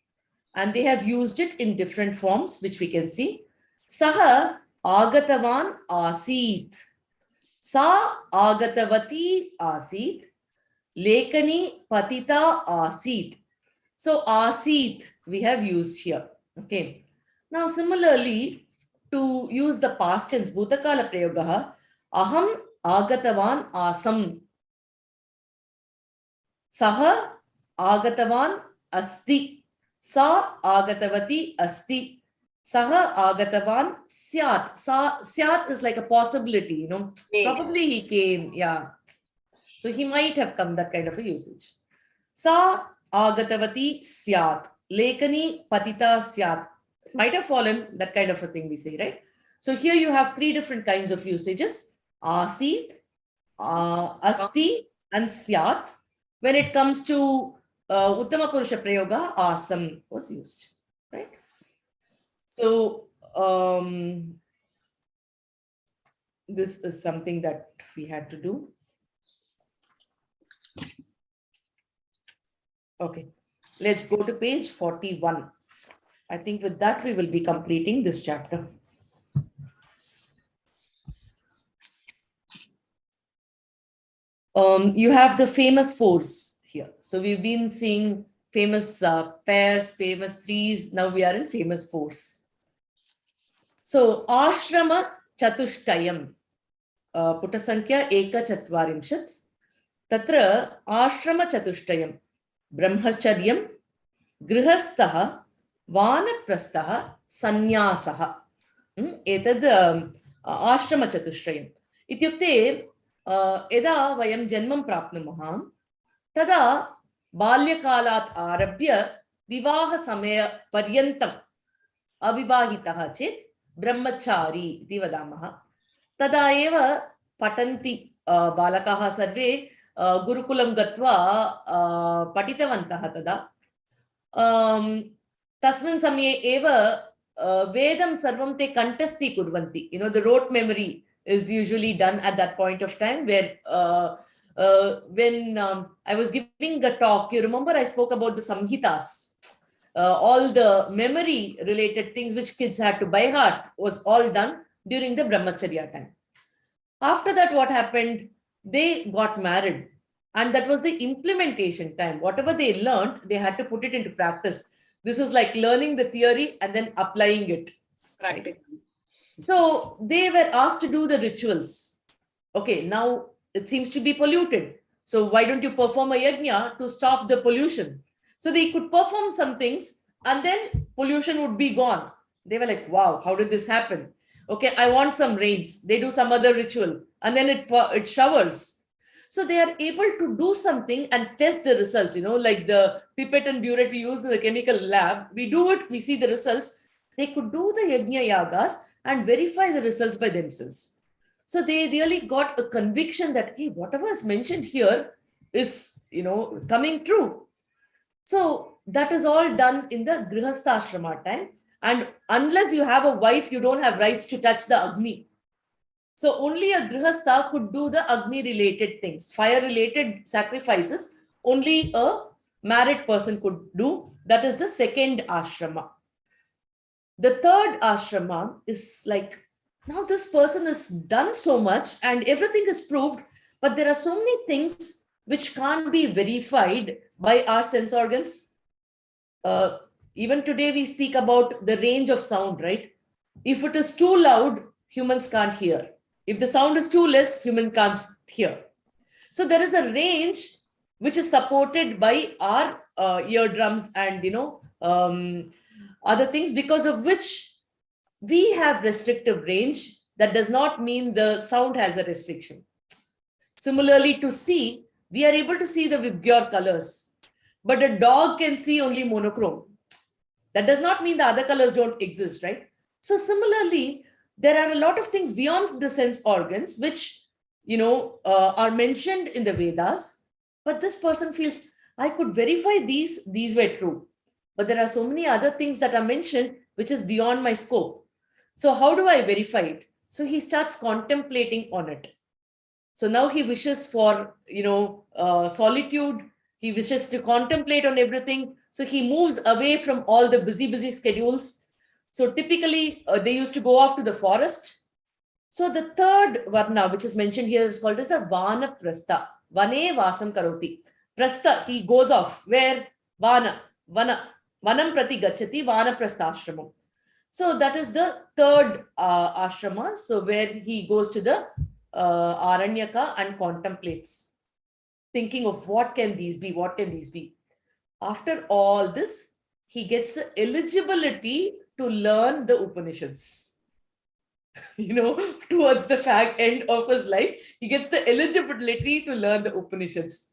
Speaker 2: and they have used it in different forms, which we can see. Saha agatavan asit. Sa agatavati asit. Lekani patita asit. So asit we have used here. Okay. Now similarly, to use the past tense, bhutakala prayogaha, aham agatavan asam. Saha agatavan asti. Sa agatavati asti. Saha agatavan syat. Syat is like a possibility, Probably he came, yeah. So he might have come, that kind of a usage. Sa agatavati syat. Lekani patita syat. Might have fallen, that kind of a thing we say, right? So here you have three different kinds of usages. Asit, asti, and syat. When it comes to Uttama Purusha Prayoga, asam was used, right? So this is something that we had to do. Okay, let's go to page 41. I think with that, we will be completing this chapter. You have the famous fours here. So we've been seeing famous pairs, famous threes. Now we are in famous fours. So ashrama chatushtayam, puta sankhya eka chatvarimshat. Tatra ashrama chatushtayam, brahmacharyam, grihastha, vanaprastha, sannyasah. Etad ashrama chatushtayam. Ityukte यदा वयं जन्मं प्राप्नुमः तदा बाल्यकालात् आरभ्य विवाहसमयपर्यन्तम् अविवाहितः चेत् ब्रह्मचारी इति वदामः. तदा एव पठन्ति बालकाः सर्वे गुरुकुलं गत्वा पठितवन्तः. तदा तस्मिन् समये एव वेदं सर्वं ते कण्ठस्थी कुर्वन्ति. The rote memory is usually done at that point of time, where when I was giving a talk, you remember I spoke about the samhitas, all the memory related things which kids had to by heart was all done during the brahmacharya time. After that, what happened? They got married, and that was the implementation time. Whatever they learned, they had to put it into practice. This is like learning the theory and then applying it.
Speaker 3: Right.
Speaker 2: So they were asked to do the rituals. Okay, now it seems to be polluted. So why don't you perform a yajna to stop the pollution? So they could perform some things and then pollution would be gone. They were like, wow, how did this happen? Okay, I want some rains. They do some other ritual and then it showers. So they are able to do something and test the results, like the pipette and burette we use in the chemical lab. We do it, we see the results. They could do the yajna yagas and verify the results by themselves. So they really got a conviction that, hey, whatever is mentioned here is, coming true. So that is all done in the Grihastha Ashrama time. And unless you have a wife, you don't have rights to touch the Agni. So only a Grihastha could do the Agni related things, fire related sacrifices. Only a married person could do. That is the second ashrama. The third ashrama is like, now this person has done so much and everything is proved, but there are so many things which can't be verified by our sense organs. Even today we speak about the range of sound, right? If it is too loud, humans can't hear. If the sound is too less, human can't hear. So there is a range which is supported by our eardrums and other things, because of which we have restrictive range. That does not mean the sound has a restriction. Similarly, to see, we are able to see the Vibgyor colors, but a dog can see only monochrome. That does not mean the other colors don't exist, right? So similarly, there are a lot of things beyond the sense organs which are mentioned in the Vedas, but this person feels, I could verify these were true. But there are so many other things that are mentioned which is beyond my scope. So how do I verify it? So he starts contemplating on it. So now he wishes for, solitude. He wishes to contemplate on everything. So he moves away from all the busy schedules. So typically they used to go off to the forest. So the third varna, which is mentioned here, is called as a vanaprastha. Vane vasam karoti. Prastha, he goes off. Where? Vana. Vanam prati gachati, vanaprastha ashramam. So that is the third ashrama. So where he goes to the Aranyaka and contemplates, thinking of what can these be, what can these be. After all this, he gets eligibility to learn the Upanishads. Towards the end of his life, he gets the eligibility to learn the Upanishads.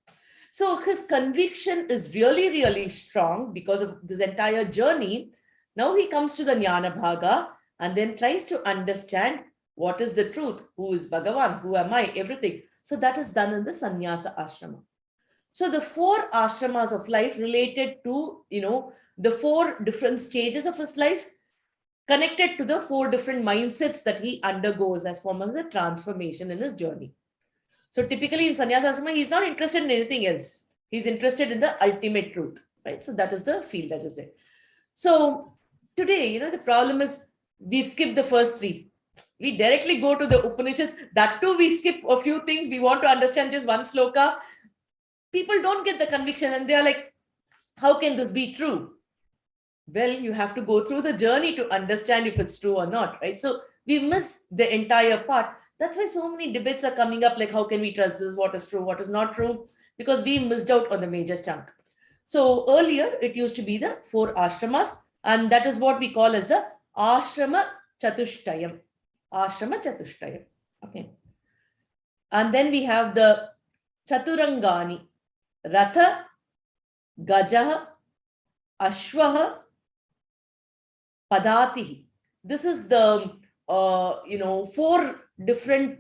Speaker 2: So his conviction is really, really strong because of this entire journey. Now he comes to the Jnana Bhaga and then tries to understand what is the truth, who is Bhagavan, who am I, everything. So that is done in the Sannyasa Ashrama. So the 4 ashramas of life related to, the 4 different stages of his life, connected to the 4 different mindsets that he undergoes as form of the transformation in his journey. So typically in Sannyasa Ashrama, he's not interested in anything else. He's interested in the ultimate truth, right? So that is the field that is there. So today, the problem is we've skipped the first 3. We directly go to the Upanishads. That too, we skip a few things. We want to understand just one sloka. people don't get the conviction and they're like, how can this be true? Well, you have to go through the journey to understand if it's true or not, right? So we miss the entire part. That's why so many debates are coming up, like how can we trust this, what is true, what is not true, because we missed out on the major chunk. So earlier it used to be the 4 ashramas, and that is what we call as the ashrama chatushtayam. Ashrama chatushtayam. Okay. And then we have the chaturangani, ratha, gajaha, ashwaha, padatihi. This is the 4 different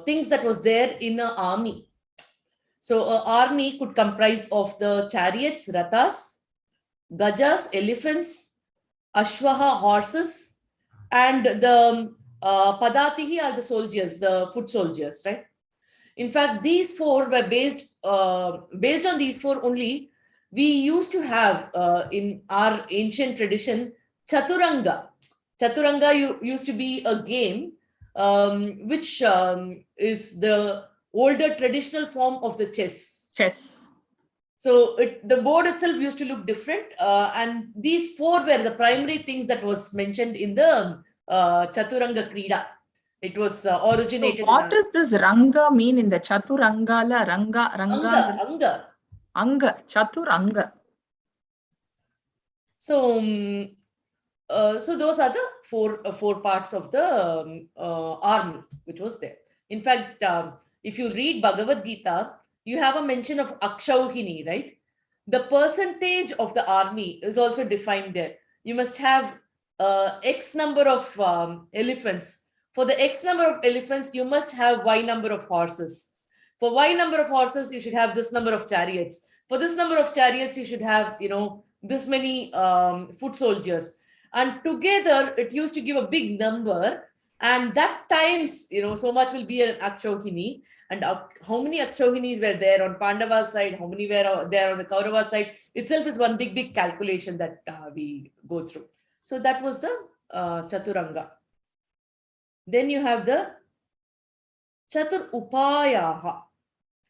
Speaker 2: things that was there in an army. So an army could comprise of the chariots, rathas, gajas, elephants, ashwaha, horses, and the padatihi are the soldiers, the foot soldiers, right? In fact, these 4 were based on these 4 only. We used to have in our ancient tradition chaturanga. Chaturanga used to be a game which is the older traditional form of the chess.
Speaker 4: Chess.
Speaker 2: So the board itself used to look different, and these 4 were the primary things that was mentioned in the chaturanga krida. It was originated.
Speaker 4: So what does this ranga mean in the chaturangala? Ranga. Anga. Chaturanga.
Speaker 2: So so those are the 4 parts of the army which was there. In fact, if you read Bhagavad Gita, you have a mention of Akshauhini, right? The percentage of the army is also defined there. You must have X number of elephants. For the X number of elephants, you must have Y number of horses. For Y number of horses, you should have this number of chariots. For this number of chariots, you should have, this many foot soldiers. And together, it used to give a big number. And that times, so much will be an Akshauhini. And how many Akshauhinis were there on Pandava's side, how many were there on the Kaurava side, itself is one big calculation that we go through. So that was the Chaturanga. Then you have the Chatur Upayaha,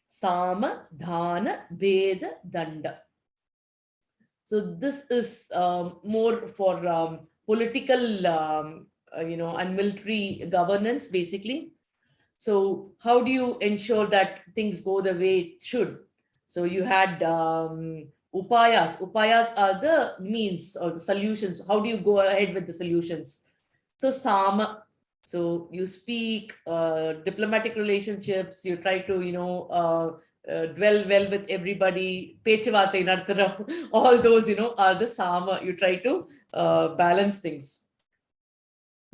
Speaker 2: Sama, Dhana, Veda, Danda. So this is more for political, and military governance, basically. So how do you ensure that things go the way it should? So you had upayas. Upayas are the means or the solutions. How do you go ahead with the solutions? So sama. So you speak diplomatic relationships. You try to, dwell well with everybody. All those, are the sama. You try to balance things.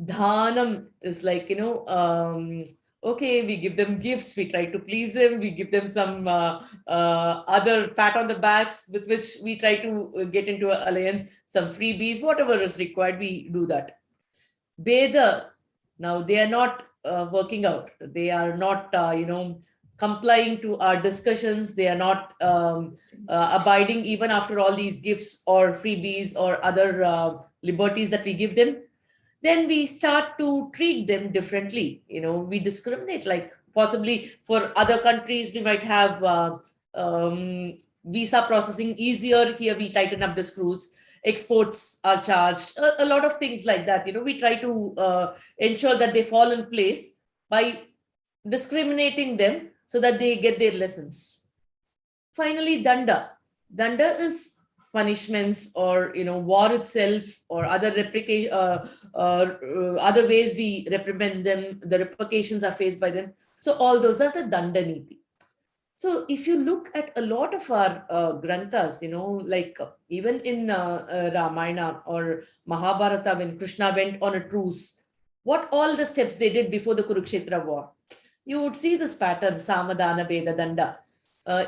Speaker 2: Dhanam is like, okay, we give them gifts, we try to please them, we give them some other pat on the backs with which we try to get into an alliance, some freebies, whatever is required, we do that. Veda, now they are not working out. They are not, complying to our discussions. They are not abiding even after all these gifts or freebies or other liberties that we give them. Then we start to treat them differently. We discriminate, like possibly for other countries, we might have visa processing easier. Here we tighten up the screws. Exports are charged, a lot of things like that. We try to ensure that they fall in place by discriminating them so that they get their lessons. Finally, danda. Danda is punishments or war itself or other other ways we reprimand them. The repercussions are faced by them. So all those are the danda niti. So if you look at a lot of our granthas, like even in Ramayana or Mahabharata, when Krishna went on a truce, what all the steps they did before the Kurukshetra war, you would see this pattern, Samadana, Veda, Danda.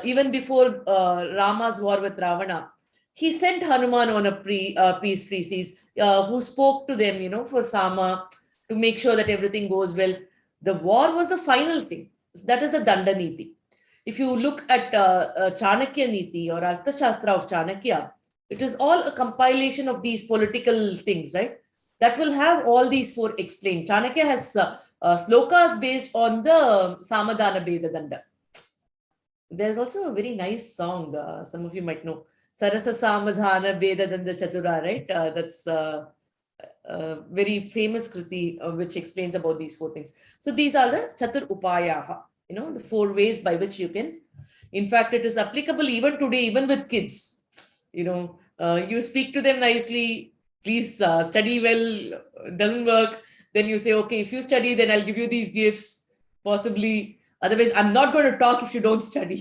Speaker 2: Even before Rama's war with Ravana, he sent Hanuman on a peace treaties who spoke to them, for Sama, to make sure that everything goes well. The war was the final thing. That is the Danda Niti. If you look at Chanakya Niti or Arthashastra of Chanakya, it is all a compilation of these political things, right? That will have all these 4 explained. Chanakya has slokas based on the Samadana Veda Danda. there's also a very nice song. Some of you might know. Sarasa Samadhana Vedadanda Chatura, right? That's very famous kriti which explains about these 4 things. So these are the Chatur Upayaha, the 4 ways by which you can. In fact, it is applicable even today, even with kids. You speak to them nicely, please study well, doesn't work. Then you say, okay, if you study, then I'll give you these gifts, possibly. Otherwise, I'm not going to talk if you don't study.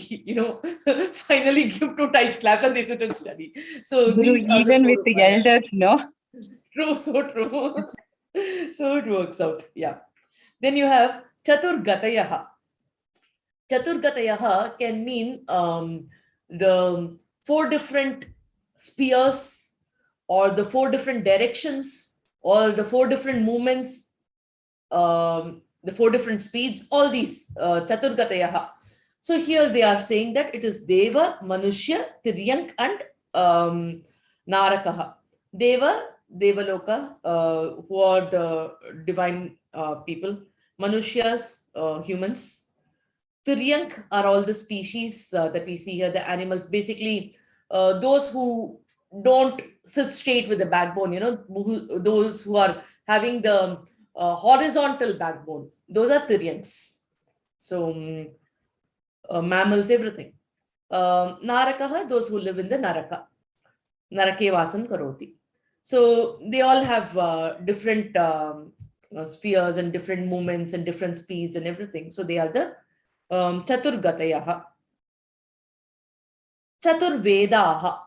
Speaker 2: Finally give 2 tight slaps and they sit and study. So
Speaker 6: Guru,
Speaker 2: these are
Speaker 6: even
Speaker 2: the
Speaker 6: with the elders, no?
Speaker 2: True, so true. So it works out. Yeah. Then you have Chatur Gatayaha. Chatur Gatayaha can mean the 4 different spheres or the 4 different directions or the 4 different movements, the 4 different speeds, all these Chatur Gatayaha. So here they are saying that it is Deva, Manushya, Tiryank and Narakaha. Deva, Devaloka, who are the divine people. Manushyas, humans. Tiryank are all the species that we see here, the animals. Basically, those who don't sit straight with the backbone, those who are having the horizontal backbone. Those are Tiryanks. So, mammals, everything. Narakaha, those who live in the Naraka. Narake Vasam Karoti. So they all have different spheres and different movements and different speeds and everything. So they are the Chatur Gatayaha. Chatur Vedaha.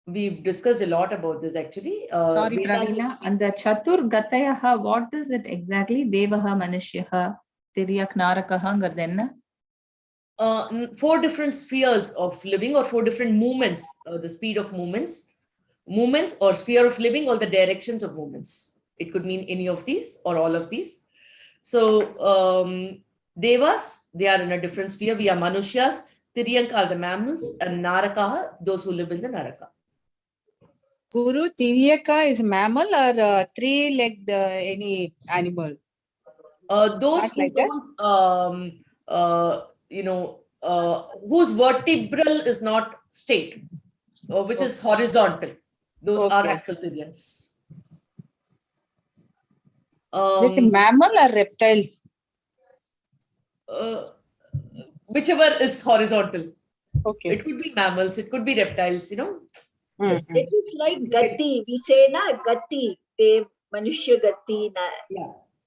Speaker 2: We've discussed a lot about this actually.
Speaker 4: Sorry, Pravina. And the Chatur Gatayaha, what is it exactly? Devaha, Manushyaha, Tiryak, Narakaha, Gardenna?
Speaker 2: 4 different spheres of living or 4 different movements, the speed of movements or sphere of living or the directions of movements. It could mean any of these or all of these. So Devas, they are in a different sphere. We are Manushyas. Tiryanka are the mammals and Narakaha, those who live in the Naraka.
Speaker 6: Guru, Tiryaka is mammal or 3-legged any animal?
Speaker 2: Those who don't, whose vertebral is not straight, which is horizontal. Those are actual Tiryans.
Speaker 6: Is it mammal or reptiles?
Speaker 2: Whichever is horizontal.
Speaker 6: Okay.
Speaker 2: It could be mammals, it could be reptiles,
Speaker 5: It is like Gati. We say na Gati. Dev, Manushya Gati.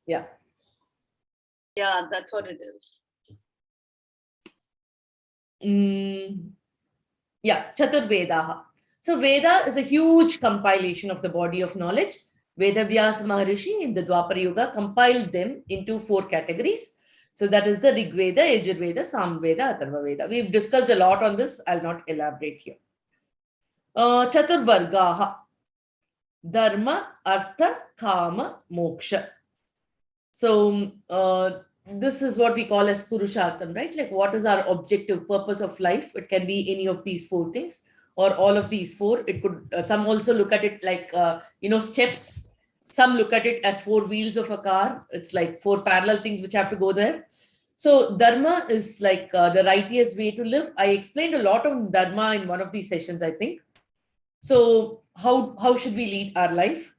Speaker 2: Yeah.
Speaker 3: Yeah, that's what it is.
Speaker 2: Yeah, Chatur Vedaha. So Veda is a huge compilation of the body of knowledge. Vedavyas Maharishi in the Dwapara Yuga compiled them into 4 categories. So that is the Rig Veda, Yajur Veda, Samveda, Atharva Veda. We've discussed a lot on this. I'll not elaborate here. Chatur Vargaha. Dharma, Artha, Kama, Moksha. So this is what we call as Purushartham, right? Like what is our objective purpose of life? It can be any of these 4 things or all of these 4. It could, some also look at it like, steps. Some look at it as 4 wheels of a car. It's like 4 parallel things which have to go there. So Dharma is like the righteous way to live. I explained a lot on Dharma in one of these sessions, I think. So how should we lead our life?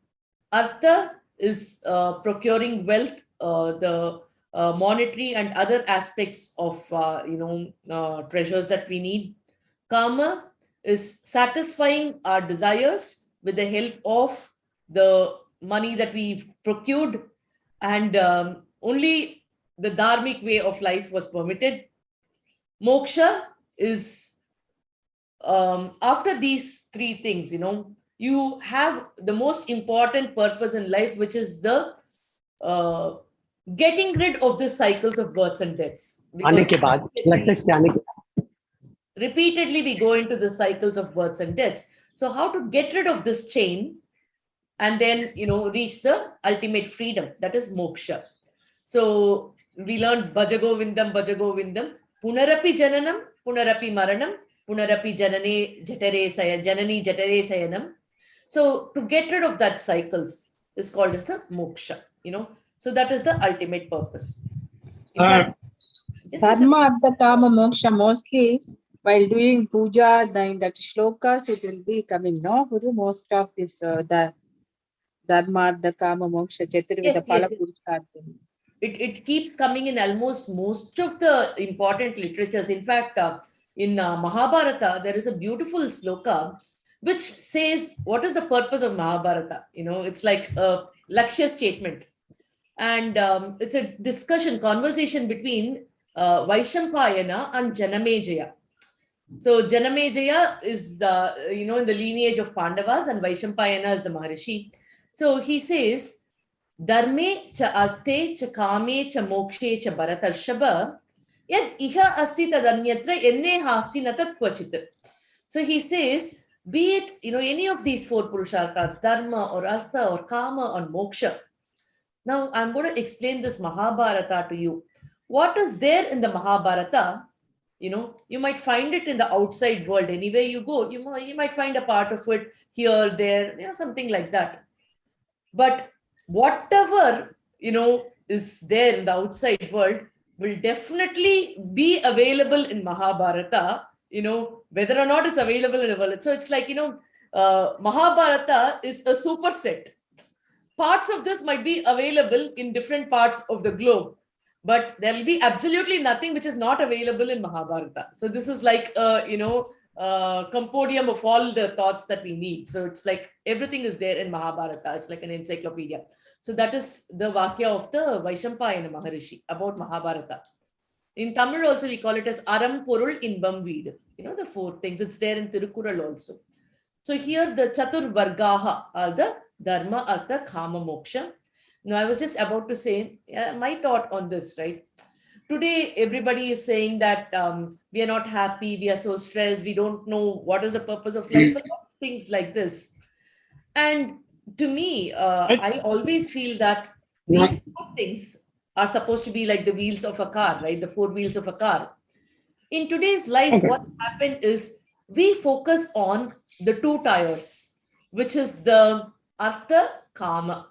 Speaker 2: Artha is procuring wealth, the monetary and other aspects of treasures that we need. Kama is satisfying our desires with the help of the money that we've procured, and only the dharmic way of life was permitted. Moksha is after these 3 things, you have the most important purpose in life, which is the getting rid of the cycles of births and deaths. Repeatedly, we go into the cycles of births and deaths. So how to get rid of this chain and then, reach the ultimate freedom, that is moksha. So we learned Bhajago Vindam, Punarapi Jananam, Punarapi Maranam, Punarapi Janani Jatare Sayanam. So to get rid of that cycles is called as the moksha, So that is the ultimate purpose. In fact,
Speaker 6: Dharma, Artha, Kama, Moksha, mostly while doing puja, then that shlokas, it will be coming, no, Guru? Most of this, the Dharma, Artha, Kama, Moksha, Chaturveda,
Speaker 2: Yes, yes.
Speaker 6: Palapurushārtham.
Speaker 2: It keeps coming in almost most of the important literatures. In fact, in Mahabharata, there is a beautiful sloka which says, what is the purpose of Mahabharata? It's like a Lakshya statement. And it's a discussion, conversation between Vaishampayana and Janamejaya. So Janamejaya is in the lineage of Pandavas, and Vaishampayana is the Maharishi. So he says, Dharme cha arte cha kame cha mokshe cha bharatarshaba yad iha asti tadanyatra enne hasti natat kvachit. So he says, be it any of these four purusharthas, dharma or artha or kama or moksha. Now I'm going to explain this Mahabharata to you. What is there in the Mahabharata? You might find it in the outside world. Anywhere you go, you might find a part of it here, there, something like that. But whatever is there in the outside world will definitely be available in Mahabharata, whether or not it's available in the world. So it's like Mahabharata is a superset. Parts of this might be available in different parts of the globe, but there will be absolutely nothing which is not available in Mahabharata. So this is like compendium of all the thoughts that we need. So it's like everything is there in Mahabharata. It's like an encyclopedia. So that is the Vakya of the Vaishampayana Maharishi about Mahabharata. In Tamil also we call it as Aram Porul Inbam Veedu. The four things. It's there in Tirukural also. So here the Chatur Vargaha are the Dharma, Artha, Kama, Moksha. Now I was just about to say my thought on this, right? Today, everybody is saying that we are not happy, we are so stressed, we don't know what is the purpose of life, a lot of things like this. And to me, I always feel that these four things are supposed to be like the wheels of a car, right? The four wheels of a car. In today's life, what's happened is we focus on the two tires, which is the Artha, Kama.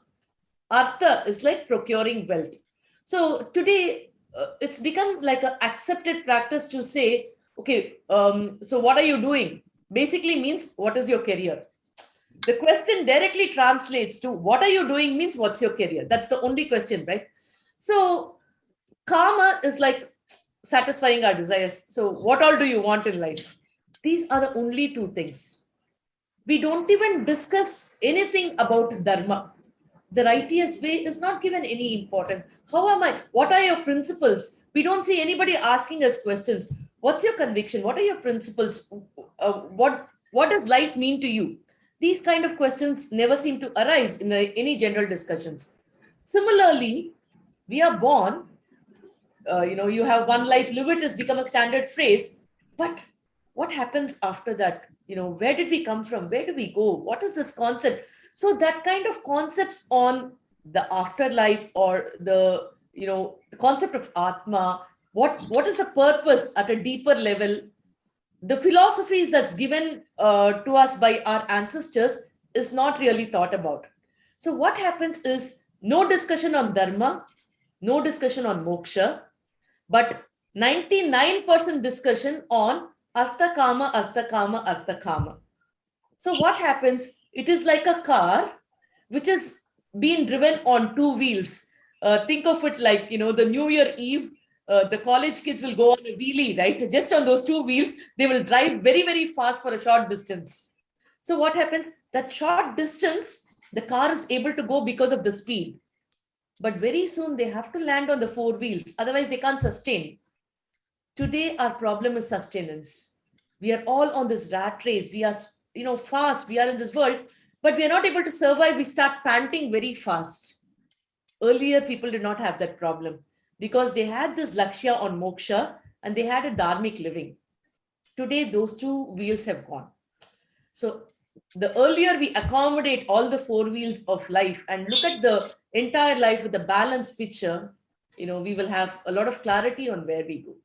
Speaker 2: Artha is like procuring wealth. So today, it's become like an accepted practice to say, okay, so what are you doing? Basically means, what is your career? The question directly translates to what are you doing means what's your career? That's the only question, right? So karma is like satisfying our desires. So what all do you want in life? These are the only two things. We don't even discuss anything about dharma. The righteous way is not given any importance. How am I? What are your principles? We don't see anybody asking us questions. What's your conviction? What are your principles? What does life mean to you? These kind of questions never seem to arise in any general discussions. Similarly, we are born, you have one life, live it has become a standard phrase. But what happens after that? Where did we come from? Where do we go? What is this concept? So that kind of concepts on the afterlife or the concept of Atma, what is the purpose at a deeper level? The philosophies that's given to us by our ancestors is not really thought about. So what happens is no discussion on dharma, no discussion on moksha, but 99% discussion on artha kama, artha kama, artha kama. So what happens? It is like a car which is being driven on two wheels. Think of it like, the New Year Eve, the college kids will go on a wheelie, right? Just on those two wheels, they will drive very, very fast for a short distance. So what happens? That short distance, the car is able to go because of the speed. But very soon they have to land on the four wheels. Otherwise, they can't sustain. Today, our problem is sustenance. We are all on this rat race. We are fast, we are in this world, but we are not able to survive. We start panting very fast. Earlier, people did not have that problem because they had this lakshya on moksha and they had a dharmic living. Today, those two wheels have gone. So the earlier we accommodate all the four wheels of life and look at the entire life with a balanced picture, we will have a lot of clarity on where we go.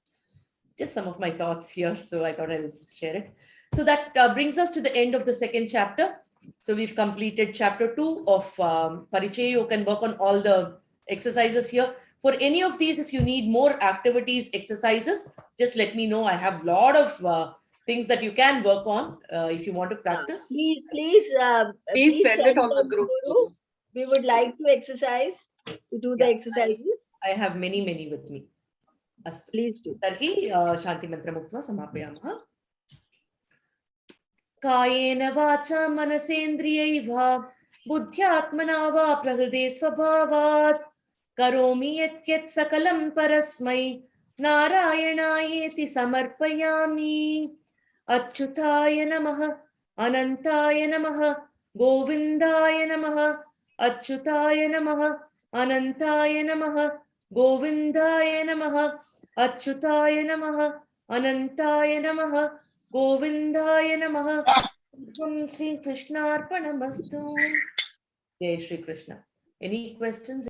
Speaker 2: Just some of my thoughts here, so I thought I'll share it. So that brings us to the end of the second chapter. So we've completed chapter 2 of parichaya. You can work on all the exercises here. For any of these, if you need more activities, exercises, just let me know. I have a lot of things that you can work on if you want to practice.
Speaker 3: Please send it on the group.
Speaker 5: Guru. We would like to exercise, to do the exercises.
Speaker 2: I have many with me. Astu.
Speaker 5: Please do.
Speaker 2: Tarhi Shanti Mantra Muktva Samapayamaha. Kayena vacha manasendriyaiva buddhyatmana va prahride svabhavat karomi yat sakalam parasmai narayanayeti samarpayami. Achyutaya namaha anantaya namaha govindaya namaha achyutaya namaha anantaya namaha govindaya namaha achyutaya namaha anantaya namaha govindaya namaha. Shri Krishna arpanamastu. Jai Shri Krishna. Any questions?